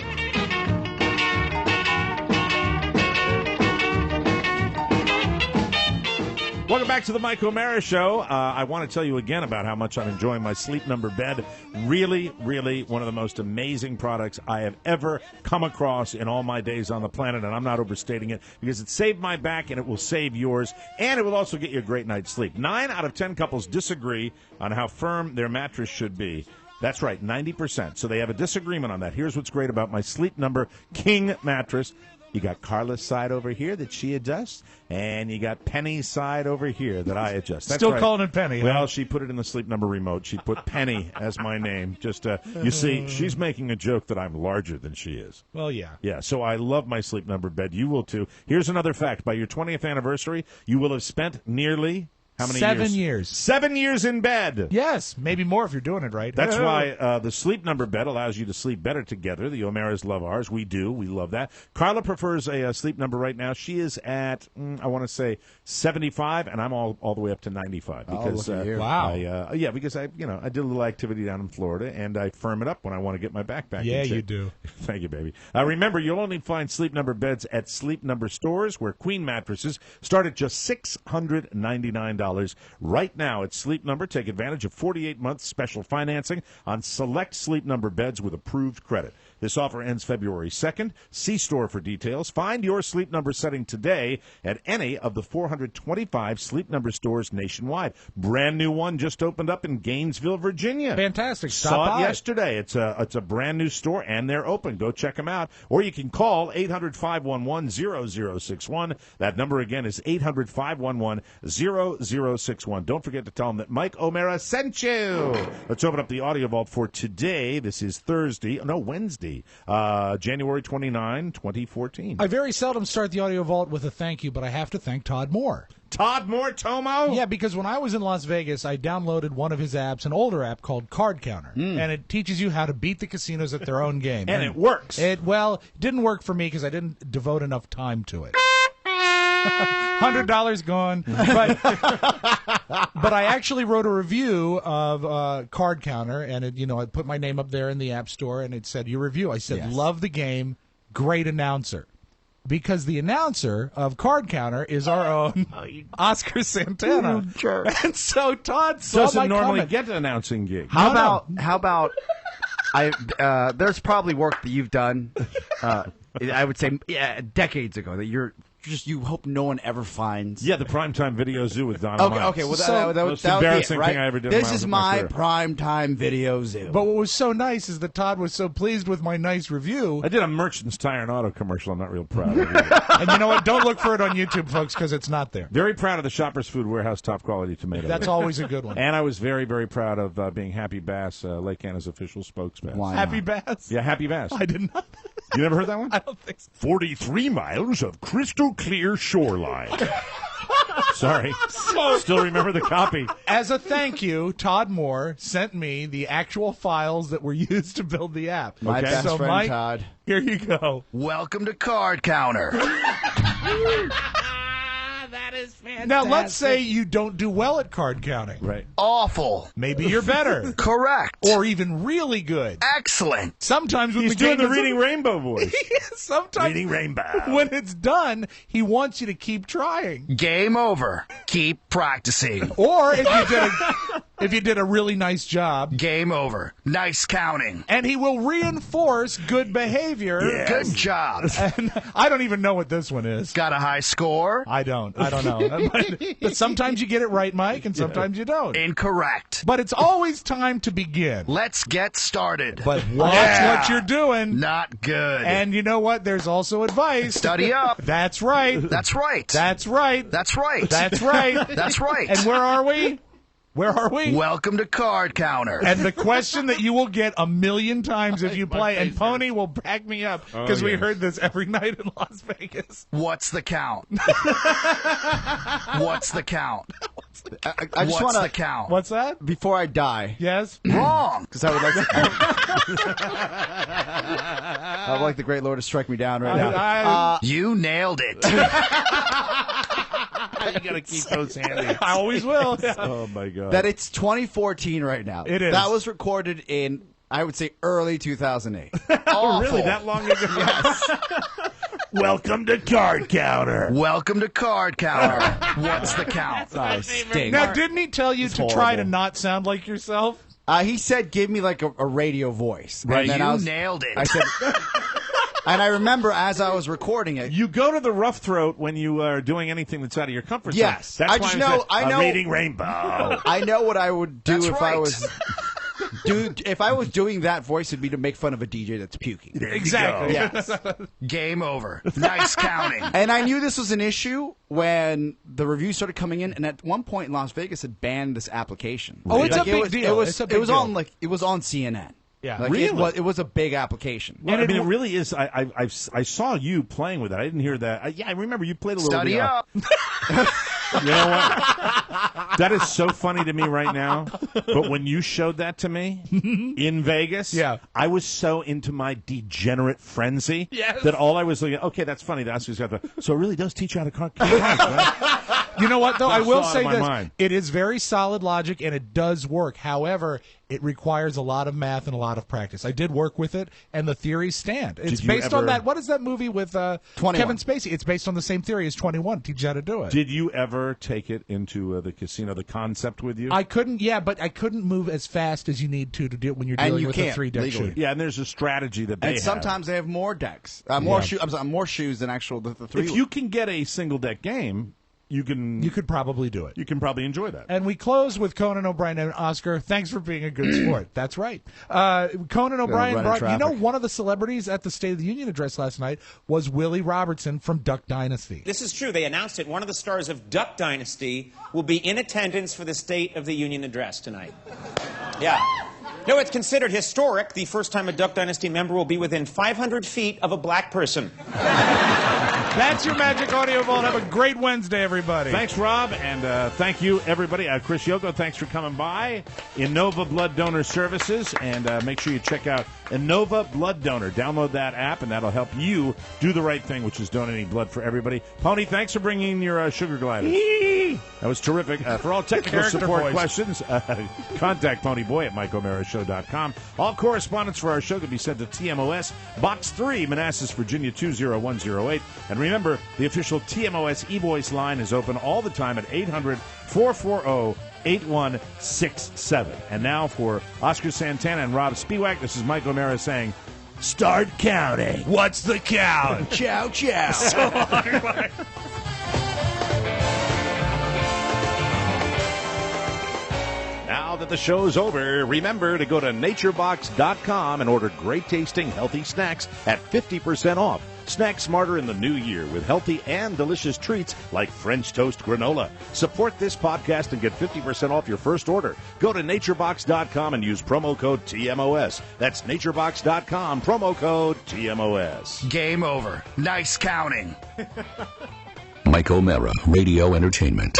[SPEAKER 2] Welcome back to the Mike O'Mara Show. I want to tell you again about how much I'm enjoying my Sleep Number bed. Really, really one of the most amazing products I have ever come across in all my days on the planet, and I'm not overstating it because it saved my back and it will save yours, and it will also get you a great night's sleep. 9 out of 10 couples disagree on how firm their mattress should be. That's right, 90%. So they have a disagreement on that. Here's what's great about my Sleep Number King mattress. You got Carla's side over here that she adjusts, and you got Penny's side over here that I adjust. That's
[SPEAKER 3] Still
[SPEAKER 2] right.
[SPEAKER 3] calling it Penny.
[SPEAKER 2] Well,
[SPEAKER 3] huh?
[SPEAKER 2] she put it in the Sleep Number remote. She put Penny as my name. Just you see, she's making a joke that I'm larger than she is.
[SPEAKER 3] Well, yeah.
[SPEAKER 2] Yeah, so I love my Sleep Number bed. You will too. Here's another fact. By your 20th anniversary, you will have spent nearly... how many
[SPEAKER 3] 7 years.
[SPEAKER 2] 7 years in bed.
[SPEAKER 3] Yes, maybe more if you're doing it right.
[SPEAKER 2] That's why the Sleep Number bed allows you to sleep better together. The O'Maras love ours. We do. We love that. Carla prefers a Sleep Number right now. She is at, I want to say, 75, and I'm all the way up to 95. Because,
[SPEAKER 5] look at you.
[SPEAKER 3] Wow.
[SPEAKER 2] Because I did a little activity down in Florida, and I firm it up when I want to get my back back.
[SPEAKER 3] Yeah,
[SPEAKER 2] in shape.
[SPEAKER 3] you do.
[SPEAKER 2] Thank you, baby. Remember, you'll only find Sleep Number beds at Sleep Number stores, where queen mattresses start at just $699 right now at Sleep Number. Take advantage of 48 months special financing on select Sleep Number beds with approved credit. This offer ends February 2nd. See store for details. Find your Sleep Number setting today at any of the 425 Sleep Number stores nationwide. Brand new one just opened up in Gainesville, Virginia.
[SPEAKER 3] Fantastic. Stop
[SPEAKER 2] Saw
[SPEAKER 3] by.
[SPEAKER 2] it yesterday. It's a brand new store, and they're open. Go check them out. Or you can call 800-511-0061. That number again is 800-511-0061. Don't forget to tell them that Mike O'Mara sent you. Let's open up the audio vault for today. This is Wednesday, January 29, 2014.
[SPEAKER 3] I very seldom start the audio vault with a thank you, but I have to thank Todd Moore.
[SPEAKER 2] Todd Moore, Tomo?
[SPEAKER 3] Yeah, because when I was in Las Vegas, I downloaded one of his apps, an older app called Card Counter, and it teaches you how to beat the casinos at their own game.
[SPEAKER 2] And it works.
[SPEAKER 3] It didn't work for me because I didn't devote enough time to it. $100 gone. But I actually wrote a review of Card Counter, and I put my name up there in the App Store, and it said, your review. I said, love the game, great announcer. Because the announcer of Card Counter is our own Oscar Santana. And so Todd saw
[SPEAKER 2] doesn't
[SPEAKER 3] my
[SPEAKER 2] normally
[SPEAKER 3] comment.
[SPEAKER 2] get an announcing gig.
[SPEAKER 5] How about there's probably work that you've done, I would say decades ago that you hope no one ever finds.
[SPEAKER 2] Yeah, the Primetime Video Zoo with Donna Miles.
[SPEAKER 5] Okay, well,
[SPEAKER 2] that
[SPEAKER 5] that
[SPEAKER 2] most
[SPEAKER 5] would
[SPEAKER 2] embarrassing
[SPEAKER 5] be it, right?
[SPEAKER 2] thing I ever did.
[SPEAKER 5] This is my
[SPEAKER 2] career.
[SPEAKER 5] Primetime Video Zoo.
[SPEAKER 3] But what was so nice is that Todd was so pleased with my nice review.
[SPEAKER 2] I did a Merchants Tire and Auto commercial. I'm not real proud of it.
[SPEAKER 3] And you know what? Don't look for it on YouTube, folks, because it's not there.
[SPEAKER 2] Very proud of the Shoppers Food Warehouse top quality tomato.
[SPEAKER 3] That's always a good one.
[SPEAKER 2] And I was very, very proud of being Happy Bass, Lake Anna's official spokesman.
[SPEAKER 3] Happy Bass?
[SPEAKER 2] Yeah, Happy Bass.
[SPEAKER 3] I did not.
[SPEAKER 2] You never heard that one?
[SPEAKER 3] I don't think so.
[SPEAKER 2] 43 miles of crystal clear shoreline. Sorry. Still remember the copy.
[SPEAKER 3] As a thank you, Todd Moore sent me the actual files that were used to build the app.
[SPEAKER 5] My best friend,
[SPEAKER 3] Mike,
[SPEAKER 5] Todd.
[SPEAKER 3] Here you go.
[SPEAKER 6] Welcome to Card Counter.
[SPEAKER 3] That is fantastic. Now, let's say you don't do well at card counting.
[SPEAKER 2] Right.
[SPEAKER 6] Awful.
[SPEAKER 3] Maybe you're better.
[SPEAKER 6] Correct.
[SPEAKER 3] Or even really good.
[SPEAKER 6] Excellent.
[SPEAKER 3] Sometimes when
[SPEAKER 2] He's doing the Reading Rainbow voice.
[SPEAKER 3] Sometimes
[SPEAKER 2] Reading Rainbow.
[SPEAKER 3] when it's done, he wants you to keep trying.
[SPEAKER 6] Game over. Keep practicing.
[SPEAKER 3] Or if you did a really nice job.
[SPEAKER 6] Game over. Nice counting.
[SPEAKER 3] And he will reinforce good behavior.
[SPEAKER 6] Yes. Good job.
[SPEAKER 3] And I don't even know what this one is.
[SPEAKER 6] Got a high score?
[SPEAKER 3] I don't know. But sometimes you get it right, Mike, and sometimes you don't.
[SPEAKER 6] Incorrect.
[SPEAKER 3] But it's always time to begin.
[SPEAKER 6] Let's get started.
[SPEAKER 3] But watch what you're doing.
[SPEAKER 6] Not good.
[SPEAKER 3] And you know what? There's also advice.
[SPEAKER 6] Study up.
[SPEAKER 3] That's right.
[SPEAKER 6] That's right.
[SPEAKER 3] That's right.
[SPEAKER 6] That's right.
[SPEAKER 3] That's right.
[SPEAKER 6] That's right.
[SPEAKER 3] And where are we? Where are we?
[SPEAKER 6] Welcome to Card Counter.
[SPEAKER 3] And the question that you will get 1,000,000 times if you play, and Pony will back me up because we heard this every night in Las Vegas.
[SPEAKER 6] What's the count? What's the count?
[SPEAKER 5] I just
[SPEAKER 6] What's
[SPEAKER 5] want
[SPEAKER 6] the count?
[SPEAKER 3] What's that?
[SPEAKER 5] Before I die.
[SPEAKER 3] Yes?
[SPEAKER 6] Wrong.
[SPEAKER 5] Because I would like to. I would like the great Lord to strike me down right now.
[SPEAKER 6] You nailed it.
[SPEAKER 2] You got to keep those handy.
[SPEAKER 3] I always will. Yeah.
[SPEAKER 2] Oh, my God.
[SPEAKER 5] That it's 2014 right now.
[SPEAKER 3] It is.
[SPEAKER 5] That was recorded in, I would say, early 2008.
[SPEAKER 2] Oh, really? That long ago?
[SPEAKER 5] Yes.
[SPEAKER 6] Welcome to Card Counter. Welcome to Card Counter. What's the count?
[SPEAKER 5] I stink.
[SPEAKER 3] Now, didn't he tell you to try to not sound like yourself?
[SPEAKER 5] He said, give me like a radio voice.
[SPEAKER 6] Right.
[SPEAKER 5] And then
[SPEAKER 6] You nailed it.
[SPEAKER 5] I said... And I remember as I was recording it,
[SPEAKER 2] you go to the rough throat when you are doing anything that's out of your comfort zone.
[SPEAKER 5] Yes,
[SPEAKER 2] That's why
[SPEAKER 5] I know.
[SPEAKER 2] Reading Rainbow.
[SPEAKER 5] I know what I would do
[SPEAKER 6] That's
[SPEAKER 5] I
[SPEAKER 6] right.
[SPEAKER 5] was. If I was doing that voice, it'd be to make fun of a DJ that's puking.
[SPEAKER 3] Exactly.
[SPEAKER 5] Yes.
[SPEAKER 6] Game over. Nice counting.
[SPEAKER 5] And I knew this was an issue when the reviews started coming in, and at one point, Las Vegas had banned this application.
[SPEAKER 3] Oh, it's
[SPEAKER 5] Like,
[SPEAKER 3] a big deal.
[SPEAKER 5] It was on CNN.
[SPEAKER 3] Yeah.
[SPEAKER 5] Like,
[SPEAKER 2] Really?
[SPEAKER 5] it was a big application.
[SPEAKER 2] Well, I mean, it really is. I saw you playing with it. I didn't hear that. I remember you played a little
[SPEAKER 6] Study
[SPEAKER 2] bit.
[SPEAKER 6] up.
[SPEAKER 2] You know what? That is so funny to me right now. But when you showed that to me in Vegas, I was so into my degenerate frenzy that all I was looking at, okay, that's funny. That's who's got the. So it really does teach you how to count, right?
[SPEAKER 3] You know what, though? I will say this.
[SPEAKER 2] Mind.
[SPEAKER 3] It is very solid logic, and it does work. However, it requires a lot of math and a lot of practice. I did work with it, and the theories stand. It's based on that. What is that movie with Kevin Spacey? It's based on the same theory as 21. Teach you how to do it.
[SPEAKER 2] Did you ever take it into the casino, the concept with you?
[SPEAKER 3] I couldn't, but I couldn't move as fast as you need to do it when you're dealing with a 3-deck shoe.
[SPEAKER 2] Yeah, and there's a strategy that they have.
[SPEAKER 5] And sometimes they have more decks, more shoes than actual the 3.
[SPEAKER 2] If you can get a single-deck game, you
[SPEAKER 3] could probably do it.
[SPEAKER 2] You can probably enjoy that.
[SPEAKER 3] And we close with Conan O'Brien and Oscar. Thanks for being a good sport. That's right. Conan O'Brien brought, one of the celebrities at the State of the Union address last night was Willie Robertson from Duck Dynasty.
[SPEAKER 18] This is true. They announced it. One of the stars of Duck Dynasty will be in attendance for the State of the Union address tonight. Yeah. No, it's considered historic. The first time a Duck Dynasty member will be within 500 feet of a black person.
[SPEAKER 3] That's your Magic Audio Vault. Have a great Wednesday, everybody.
[SPEAKER 2] Thanks, Rob, and thank you, everybody. Chris Yoko, thanks for coming by. Innova Blood Donor Services, and make sure you check out Innova Blood Donor. Download that app, and that'll help you do the right thing, which is donating blood for everybody. Pony, thanks for bringing your sugar gliders. That was terrific. For all technical support questions, contact Ponyboy at MikeO'MaraShow.com. All correspondence for our show can be sent to TMOS, Box 3, Manassas, Virginia 20108. And remember, the official TMOS e-voice line is open all the time at 800-440-8167. And now for Oscar Santana and Rob Spiewak, this is Mike O'Mara saying, start counting.
[SPEAKER 6] What's the count?
[SPEAKER 5] Ciao, ciao.
[SPEAKER 6] So hard.
[SPEAKER 2] Now that the show's over, remember to go to naturebox.com and order great tasting, healthy snacks at 50% off. Snack smarter in the new year with healthy and delicious treats like French toast granola. Support this podcast and get 50% off your first order. Go to naturebox.com and use promo code TMOS. That's naturebox.com, promo code TMOS.
[SPEAKER 6] Game over. Nice counting.
[SPEAKER 1] Mike O'Mara, Radio Entertainment.